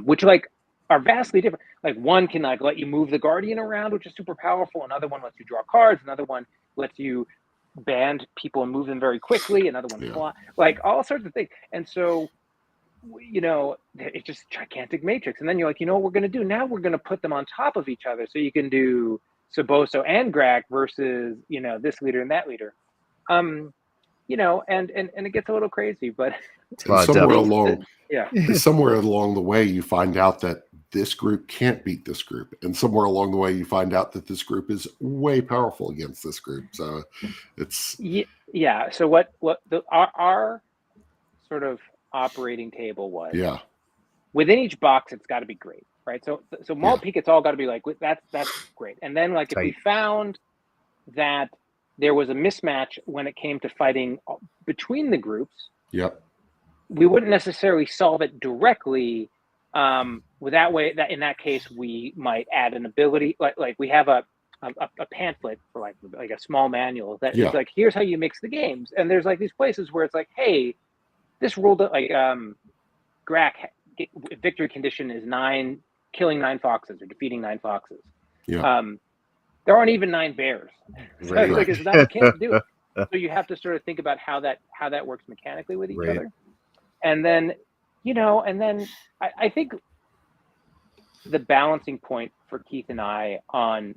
which like are vastly different. Like one can like let you move the Guardian around, which is super powerful. Another one lets you draw cards. Another one lets you band people and move them very quickly. Another one fly, like all sorts of things. And so, you know, it's just gigantic matrix. And then you're like, you know what we're going to do? Now we're going to put them on top of each other. So you can do Saboso and Grak versus, you know, this leader and that leader. You know, and it gets a little crazy, but somewhere along the way, you find out that this group can't beat this group, and somewhere along the way, you find out that this group is way powerful against this group. So it's So what our sort of operating table was. Yeah. Within each box, it's got to be great, right? So Maul Peak, it's all got to be like that's great. And then like if we found that there was a mismatch when it came to fighting between the groups. Yep. We wouldn't necessarily solve it directly. With that way, that in that case, we might add an ability. Like we have a pamphlet for like a small manual that is like, here's how you mix the games. And there's like these places where it's like, hey, this rule that like Grak victory condition is killing 9 foxes or defeating 9 foxes. Yeah. There aren't even 9 bears. So like it's not, you can't do it. So you have to sort of think about how that works mechanically with each other. And then, you know, I think the balancing point for Keith and I on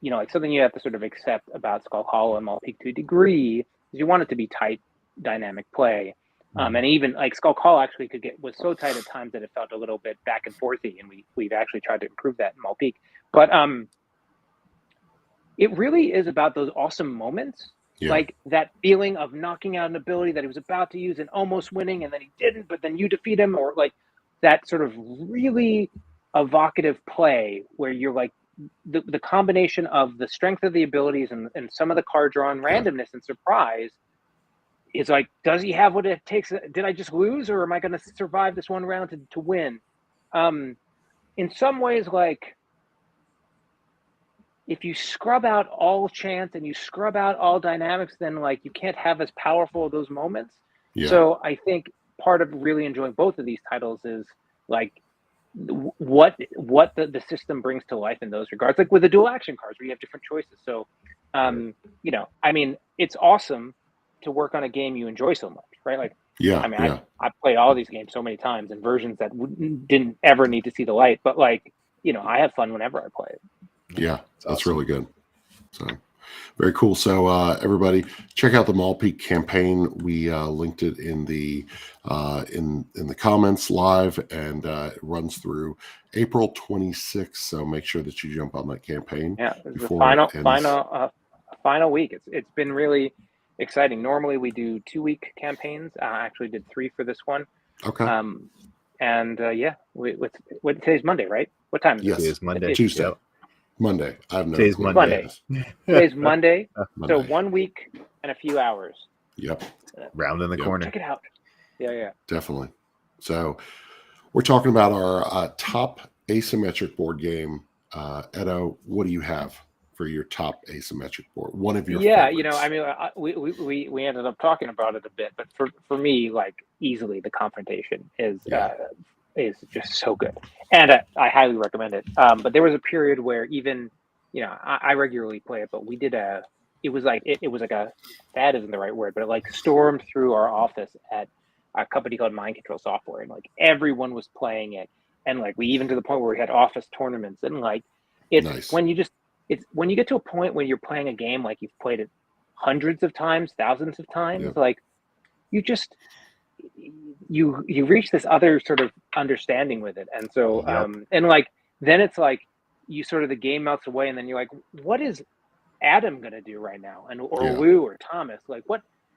you know, like something you have to sort of accept about Skull Hollow and Maul Peak to a degree is you want it to be tight, dynamic play. And even like Skull Hollow actually was so tight at times that it felt a little bit back and forthy, and we've actually tried to improve that in Maul Peak. But it really is about those awesome moments, like that feeling of knocking out an ability that he was about to use and almost winning, and then he didn't, but then you defeat him, or like that sort of really evocative play where you're like the combination of the strength of the abilities and some of the card draw and randomness and surprise is like, does he have what it takes? Did I just lose, or am I going to survive this one round to win? In some ways, like, if you scrub out all chance and you scrub out all dynamics, then like you can't have as powerful of those moments. So I think part of really enjoying both of these titles is like what the system brings to life in those regards, like with the dual action cards where you have different choices. So you know, I mean, it's awesome to work on a game you enjoy so much, right? Like I mean, I played all these games so many times in versions that didn't ever need to see the light, but like, you know, I have fun whenever I play it. Yeah, that's really good. So very cool. So everybody, check out the Maul Peak campaign. We linked it in the comments live, and it runs through April 26th. So make sure that you jump on that campaign. Yeah, the final week. It's been really exciting. Normally we do 2-week campaigns. I actually did 3 for this one. Okay. And yeah, today's Monday, right? What time is it? Today's Monday. Tuesday. Yep. Monday. I have no Today's clue. Monday. Today's Monday. So 1 week and a few hours. Yep. Round in the corner. Check it out. Yeah. Definitely. So we're talking about our top asymmetric board game. Edo, what do you have for your top asymmetric board? One of your favorites. You know, I mean, we ended up talking about it a bit, but for me, like easily the Confrontation is just so good, and I highly recommend it. But there was a period where even, you know, I regularly play it, but we did it was like a, that isn't the right word, but it like stormed through our office at a company called Mind Control Software, and like everyone was playing it, and like we even to the point where we had office tournaments, and like it's nice. when you get to a point when you're playing a game like you've played it hundreds of times, thousands of times, like you just you reach this other sort of understanding with it. And so and like then it's like you sort of, the game melts away, and then you're like, what is Adam gonna do right now? And or Lou or Thomas, like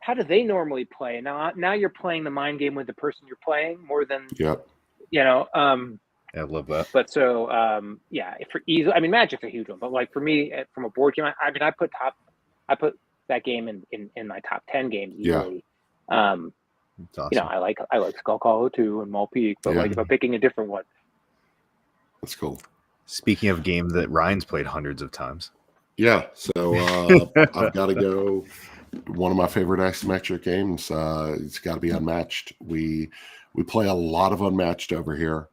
how do they normally play? Now you're playing the mind game with the person you're playing more than you know. I love that. But so for easy, I mean, Magic's a huge one, but like for me, from a board game, I mean, I put that game in my top 10 games easily. Awesome. I like Skull Hollow 2 and Maul Peak, but like if I'm picking a different one. That's cool. Speaking of games that Ryan's played hundreds of times. Yeah, so I've got to go. One of my favorite Asymmetric games. It's got to be Unmatched. We play a lot of Unmatched over here.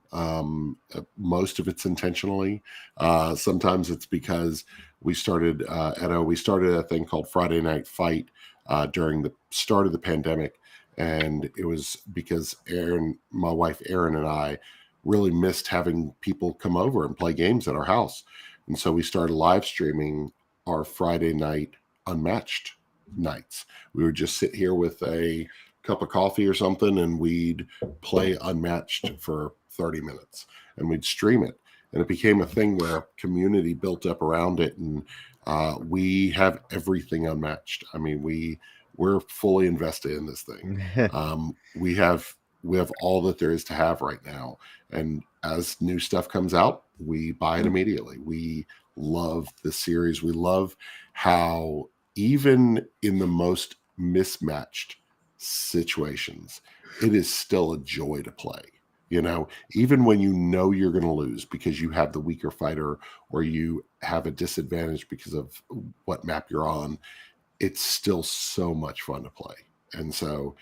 Most of it's intentionally. Sometimes it's because we started a thing called Friday Night Fight during the start of the pandemic, and it was because my wife Erin, and I really missed having people come over and play games at our house. And so we started live streaming our Friday night Unmatched nights. We would just sit here with a cup of coffee or something, and we'd play Unmatched for 30 minutes, and we'd stream it. And it became a thing where community built up around it, and we have everything Unmatched. I mean, we're fully invested in this thing. We have all that there is to have right now. And as new stuff comes out, we buy it immediately. We love the series. We love how even in the most mismatched situations, it is still a joy to play. Even when you're going to lose because you have the weaker fighter or you have a disadvantage because of what map you're on, it's still so much fun to play. And so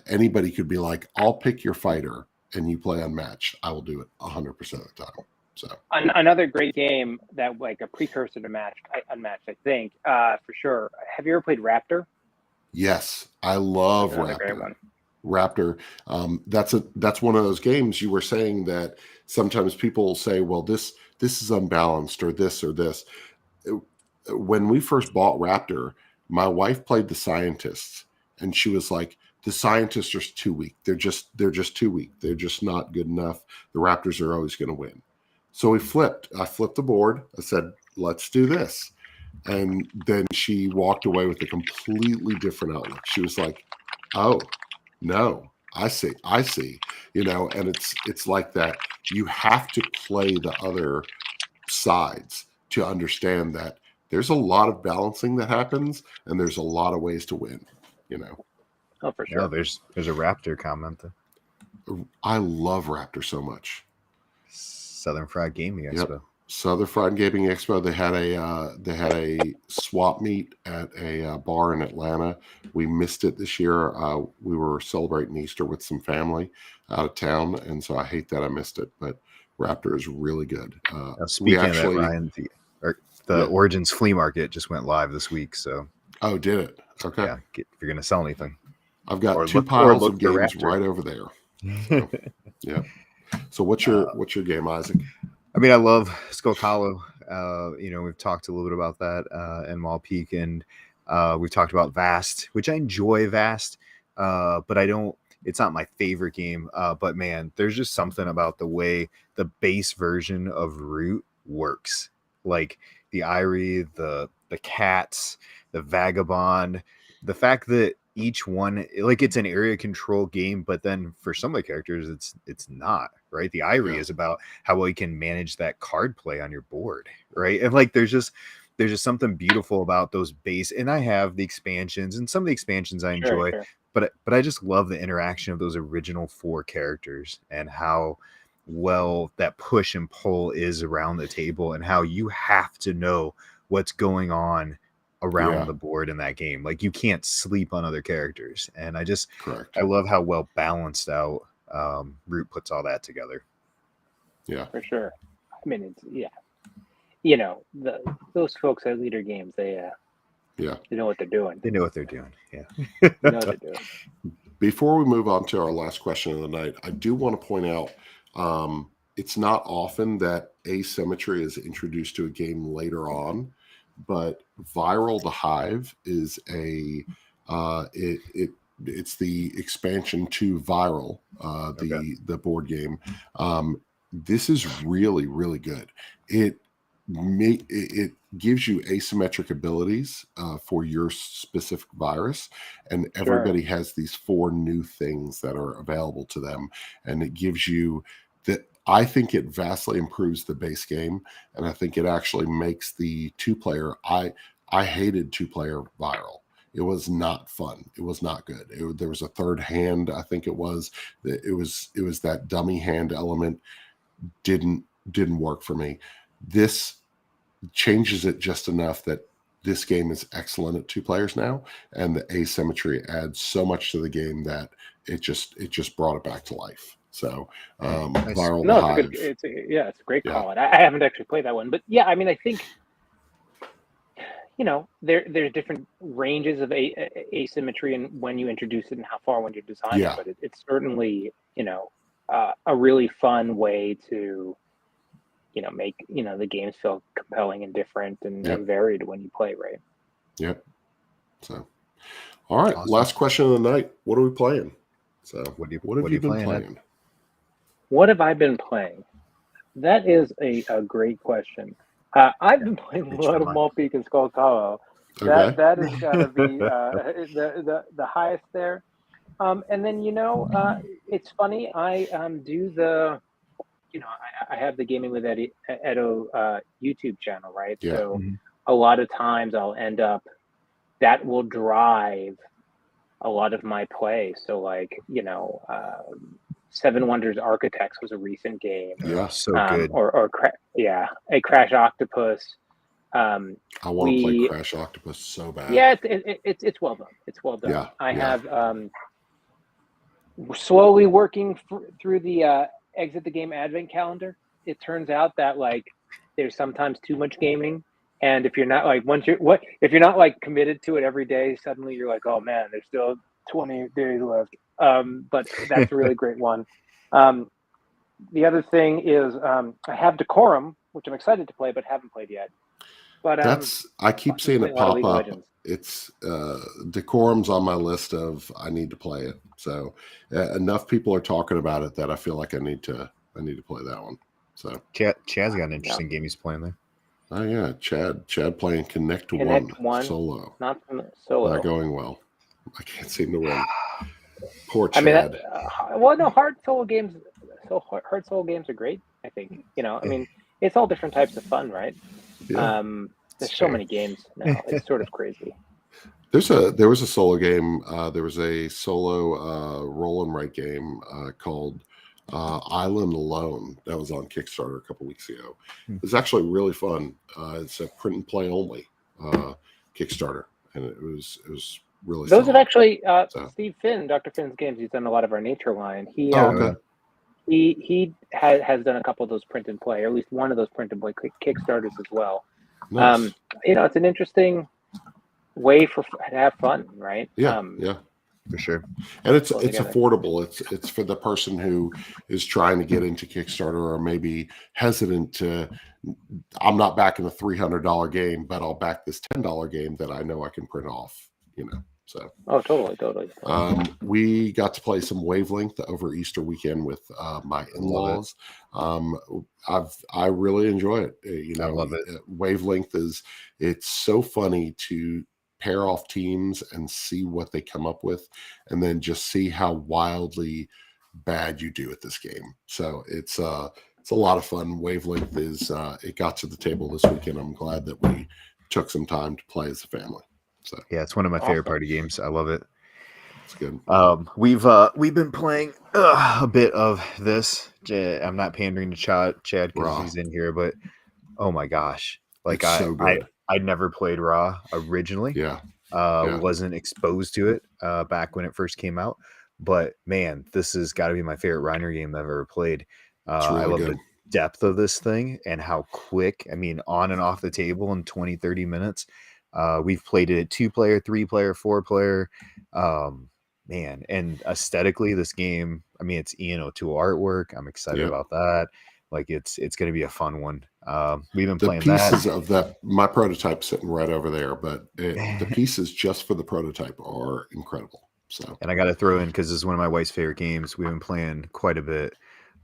anybody could be like, I'll pick your fighter and you play Unmatched. I will do it 100% of the time. So another great game that like a precursor to Unmatched, I think, for sure. Have you ever played Raptor? Yes, I love Raptor. Raptor. That's one of those games you were saying that sometimes people say, well, this is unbalanced or this or this. When we first bought Raptor, my wife played the scientists, and she was like, the scientists are too weak. They're just too weak. They're just not good enough. The Raptors are always going to win. So I flipped the board. I said, let's do this. And then she walked away with a completely different outlook. She was like, oh, no, I see, and it's like that. You have to play the other sides to understand that there's a lot of balancing that happens, and there's a lot of ways to win, Oh, for sure. Yeah, there's a Raptor comment there. I love Raptor so much. Southern Fried Gaming Expo. Yep. Southern Fried Gaming Expo. They had a swap meet at a bar in Atlanta. We missed it this year. We were celebrating Easter with some family out of town, and so I hate that I missed it. But Raptor is really good. Speaking of that, Ryan, the Origins flea market just went live this week. So did it? Okay. Yeah, if you're gonna sell anything, I've got two piles of games right over there. So, yeah. So what's your game, Isaac? I mean, I love Skull Hollow. We've talked a little bit about that and Maul Peak, and we've talked about Vast, which I enjoy Vast, but it's not my favorite game. But man, there's just something about the way the base version of Root works. Like the Irie, the cats, the Vagabond, the fact that each one, like, it's an area control game, but then for some of the characters it's not, right? The Irie is about how well you can manage that card play on your board, right? And like there's just something beautiful about those base, and I have the expansions, and some of the expansions I enjoy, sure. but I just love the interaction of those original 4 characters and how well that push and pull is around the table, and how you have to know what's going on around the board in that game. Like, you can't sleep on other characters, and I love how well balanced out Root puts all that together. Yeah, for sure. I mean, those folks at Leader Games, they know what they're doing. They know what they're doing. Yeah. They know what they're doing. Before we move on to our last question of the night, I do want to point out it's not often that asymmetry is introduced to a game later on, but Viral the Hive is it's the expansion to Viral, the board game. This is really, really good. It gives you asymmetric abilities for your specific virus, and everybody has these 4 new things that are available to them, and it gives you that. I think it vastly improves the base game, and I think it actually makes the 2-player. I hated 2-player viral. It was not fun. It was not good. There was a third hand. I think it was that dummy hand element didn't work for me. This changes it just enough that this game is excellent at 2 players now, and the asymmetry adds so much to the game that it just brought it back to life. So viral. No, it's a great call. I haven't actually played that one, but yeah, I mean, I think there's different ranges of asymmetry and when you introduce it and how far when you design it, but it's certainly a really fun way to make the games feel compelling and different and varied when you play, right? Yep. So, all right, awesome. Last question of the night. What are we playing? So, what have you been playing? What have I been playing? That is a great question. I've been playing a lot of Maul Peak and Skull Hollow. That has got to be the highest there. And then it's funny. I do the. I have the Gaming with Edo YouTube channel, right? Yeah. So a lot of times I'll end up, that will drive a lot of my play. So like, Seven Wonders Architects was a recent game. Yeah, so good. A Crash Octopus. I want to play Crash Octopus so bad. Yeah, it's well done. It's well done. Yeah, I have slowly working through the exit the game advent calendar. It turns out that like there's sometimes too much gaming, and if you're not like if you're not like committed to it every day, suddenly you're like, oh man, there's still 20 days left. But that's a really great one. The other thing is I have Decorum, which I'm excited to play but haven't played yet. But I keep seeing it pop up. It's Decorum's on my list of I need to play it. So enough people are talking about it that I feel like I need to play that one. So Chad's got an interesting game he's playing there. Oh yeah, Chad playing Connect One solo. Not solo. Not going well. I can't seem to win. Poor Chad. Hard solo games are great. I think it's all different types of fun, right? Yeah. There's so many games now. It's sort of crazy. There was a solo game. There was a solo roll and write game called Island Alone that was on Kickstarter a couple weeks ago. It was actually really fun. It's a print and play only Kickstarter, and it was really. Those solid. Have actually Steve Finn, Dr. Finn's Games. He's done a lot of our nature line. He has done a couple of those print and play, or at least one of those print and play Kickstarters as well. Nice. It's an interesting way to have fun, right? Yeah, for sure. And it's affordable. It's for the person who is trying to get into Kickstarter or maybe hesitant to. I'm not backing a $300 game, but I'll back this $10 game that I know I can print off. So. Oh, totally. We got to play some Wavelength over Easter weekend with my in-laws. I really enjoy it. I love it. Wavelength it's so funny to pair off teams and see what they come up with, and then just see how wildly bad you do at this game. So it's a lot of fun. Wavelength it got to the table this weekend. I'm glad that we took some time to play as a family. So yeah, it's one of my favorite party games. I love it. It's good. We've been playing a bit of this. I'm not pandering to Chad because he's in here, but oh my gosh, like I never played Raw originally. Yeah. Wasn't exposed to it back when it first came out, but man, this has got to be my favorite Reiner game I've ever played. Really I love the depth of this thing and how quick. I mean, on and off the table in 20-30 minutes. We've played it 2-player, 3-player, 4-player. Man, and aesthetically, this game, I mean, it's Ian O'Toole artwork. I'm excited about that. Like, it's going to be a fun one. We've been playing that. The pieces of that, my prototype sitting right over there, but the pieces just for the prototype are incredible. So, and I got to throw in, because this is one of my wife's favorite games. We've been playing quite a bit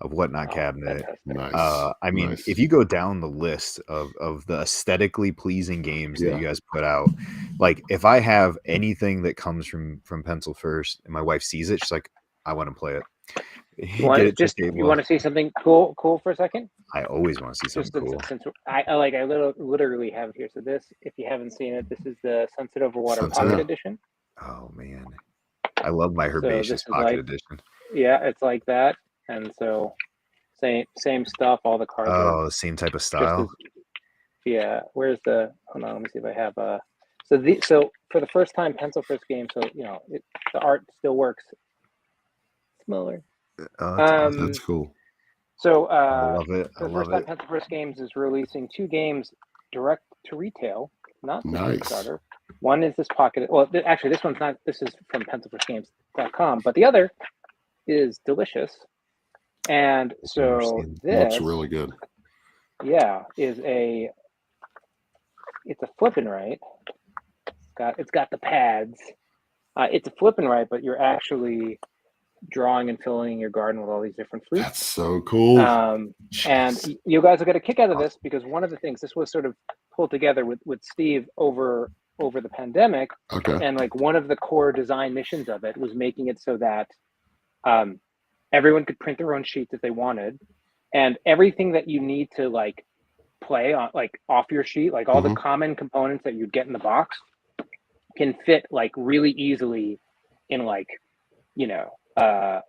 of Whatnot Cabinet. Nice. I mean, if you go down the list of the aesthetically pleasing games that you guys put out, like if I have anything that comes from Pencil First and my wife sees it, she's like, I want to play it. You want to see something cool for a second? I always want to see something cool. Since I literally have it here. So this, if you haven't seen it, this is the Sunset Over Water Pocket Edition. Oh man, I love my Herbaceous Pocket Edition. Yeah, it's like that, and so same stuff. All the cards. Oh, same type of style. Yeah. Where's the? Hold on. Let me see if I have. So for the first time, pencil first game. So the art still works. Smaller. That's cool. So I love it. for the first time, Pencil First Games is releasing 2 games direct to retail, not Kickstarter. One is this pocket. Well, actually, this one's not. This is from pencilfirstgames.com, but the other is Delicious. And so this looks really good. Yeah, it's a flip and write. It's got the pads. It's a flip and write, but you're actually drawing and filling your garden with all these different fruits. That's so cool. And you guys will get a kick out of this because one of the things, this was sort of pulled together with Steve over the pandemic. Okay. And like one of the core design missions of it was making it so that everyone could print their own sheets if they wanted, and everything that you need to like play on, like off your sheet, like all the common components that you'd get in the box can fit like really easily in like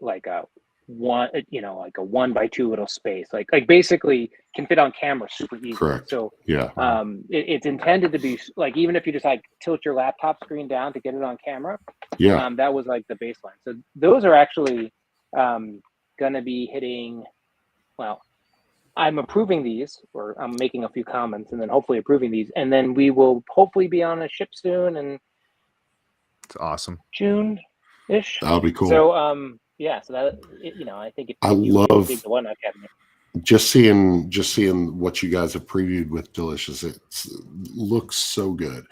like a 1x2 little space, like basically can fit on camera super easy. Correct. So yeah, it's intended to be like, even if you just like tilt your laptop screen down to get it on camera, that was like the baseline. So those are actually gonna be hitting. Well, I'm approving these, or I'm making a few comments, and then hopefully approving these, and then we will hopefully be on a ship soon. And it's awesome. June-ish. That'll be cool. So so that I think I love the One Academy. Just seeing what you guys have previewed with Delicious. It looks so good.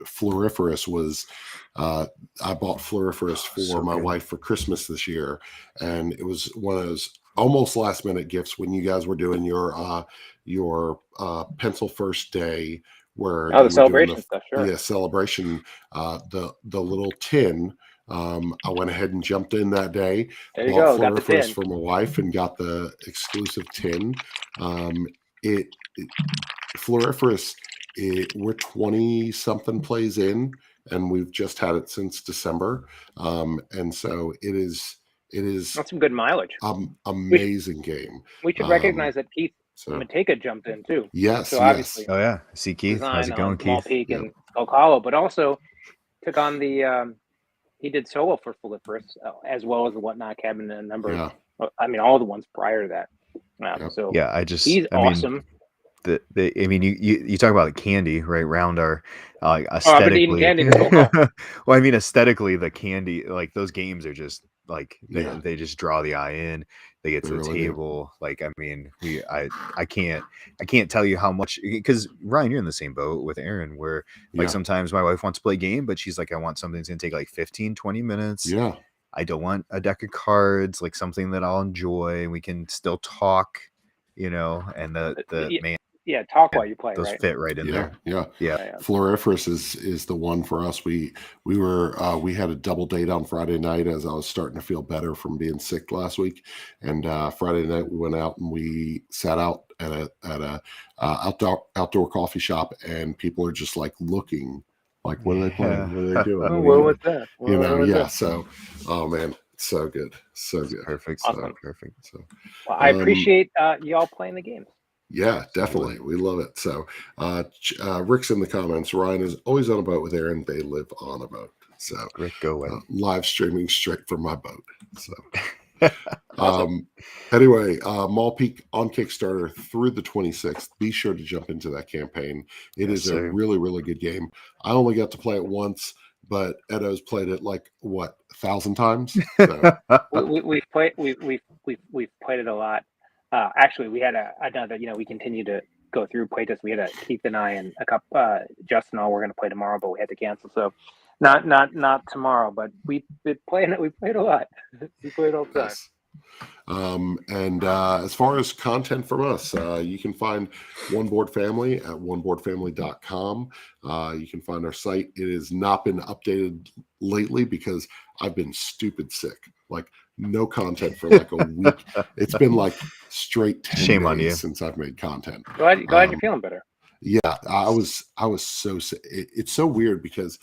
Floriferous was I bought Floriferous for my wife for Christmas this year, and it was one of those almost last minute gifts when you guys were doing your pencil first day, where the celebration stuff. Sure. Yeah, celebration. The little tin. I went ahead and jumped in that day. There you go. Got the tin for my wife and got the exclusive tin. Floriferous. We're 20 something plays in, and we've just had it since December. And so it is. That's some good mileage. Amazing game. We should recognize that Keith Mateka jumped in too. Yes. So obviously, oh yeah. See Keith. How's it going, Keith? Maul Peak and Ocala, but also took on the. He did solo for Floriferous as well as the Whatnot Cabin and a number of, all the ones prior to that. So he's awesome. You talk about the candy right around our aesthetically. Candy. Well, I mean aesthetically, the candy, like those games are just like they just draw the eye in. They get to the table. Like I mean, I can't tell you how much, because Ryan, you're in the same boat with Aaron, where like sometimes my wife wants to play a game, but she's like, I want something that's gonna take like 15-20 minutes. Yeah. I don't want a deck of cards, like something that I'll enjoy and we can still talk, and the man. Yeah, talk while you play. Those fit right in there. Yeah. Floriferous is the one for us. We had a double date on Friday night as I was starting to feel better from being sick last week, and Friday night we went out and we sat out at a outdoor coffee shop, and people are just like looking like, what are they playing? What are they doing? What was that? So, oh man, so good, perfect, awesome. Perfect. So, I appreciate y'all playing the games. Yeah, definitely. We love it. So Rick's in the comments. Ryan is always on a boat with Aaron. They live on a boat. So Rick, go away. Live streaming straight from my boat. So Awesome. Anyway, Maul Peak on Kickstarter through the 26th. Be sure to jump into that campaign. It is a really, really good game. I only got to play it once, but Edo's played it like 1,000 times. So. We've played it a lot. Actually, we had another. We continue to go through playtests. We had Keith and I and a couple. Justin, all we're going to play tomorrow, but we had to cancel. So, not tomorrow. But we've been playing it. We played a lot. We played all the time. And as far as content from us, you can find One Board Family at oneboardfamily.com. You can find our site. It has not been updated lately because I've been stupid sick. Like no content for like a week. It's been like straight 10 Shame on you days since I've made content. Glad you're feeling better. Yeah, I was so sick. It's so weird because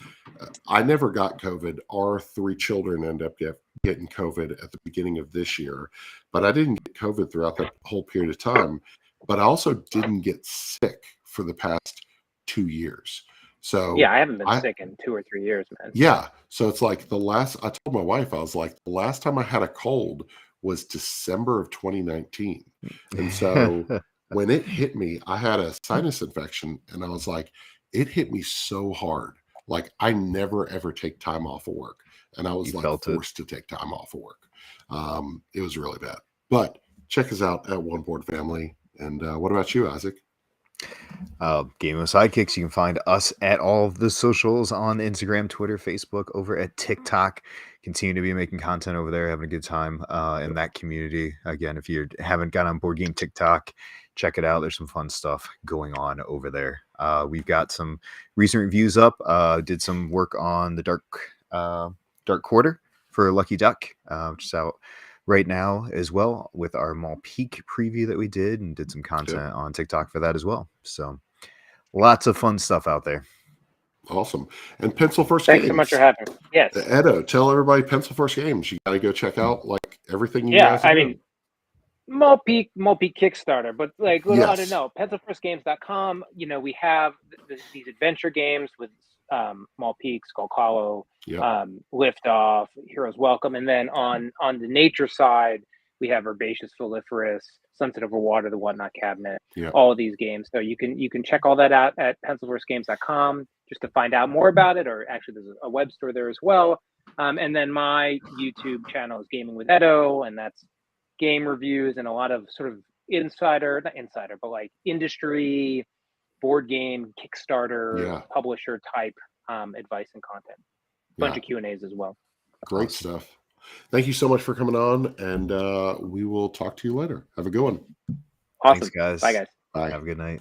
I never got COVID. Our 3 children ended up getting COVID at the beginning of this year, but I didn't get COVID throughout that whole period of time. But I also didn't get sick for the past 2 years. So yeah, I haven't been sick in 2 or 3 years, man. Yeah, so it's like I told my wife, I was like, the last time I had a cold was December of 2019, and so. When it hit me, I had a sinus infection, and I was like, it hit me so hard. Like I never ever take time off of work, and I was forced to take time off of work. It was really bad. But check us out at One Board Family. And what about you, Isaac? Game of Sidekicks. You can find us at all of the socials on Instagram, Twitter, Facebook, over at TikTok. Continue to be making content over there, having a good time in that community. Again, if you haven't got on Board Game TikTok, check it out. There's some fun stuff going on over there. We've got some recent reviews up. Did some work on the Dark Quarter for Lucky Duck, which is out right now as well, with our Maul Peak preview that we did, and did some content on TikTok for that as well. So lots of fun stuff out there. Awesome. And Pencil First Thanks Games. so much for having me. Yes. Edo, tell everybody Pencil First Games. You got to go check out like everything you guys I do. mean, Maul Peak Kickstarter, but like, I don't know, pencilfirstgames.com, we have these adventure games with Maul Peak, Skull Hollow, Lift Off, Heroes Welcome, and then on the nature side, we have Herbaceous Foliferous, Sunset Over Water, the Whatnot Cabinet, all of these games. So you can check all that out at pencilfirstgames.com just to find out more about it, or actually there's a web store there as well. And then my YouTube channel is Gaming with Edo, and that's game reviews and a lot of sort of but like industry, board game, Kickstarter, publisher type advice and content. Bunch of Q&As as well. Great stuff. Thank you so much for coming on, and we will talk to you later. Have a good one. Awesome. Thanks, guys. Bye, guys. Bye. Have a good night.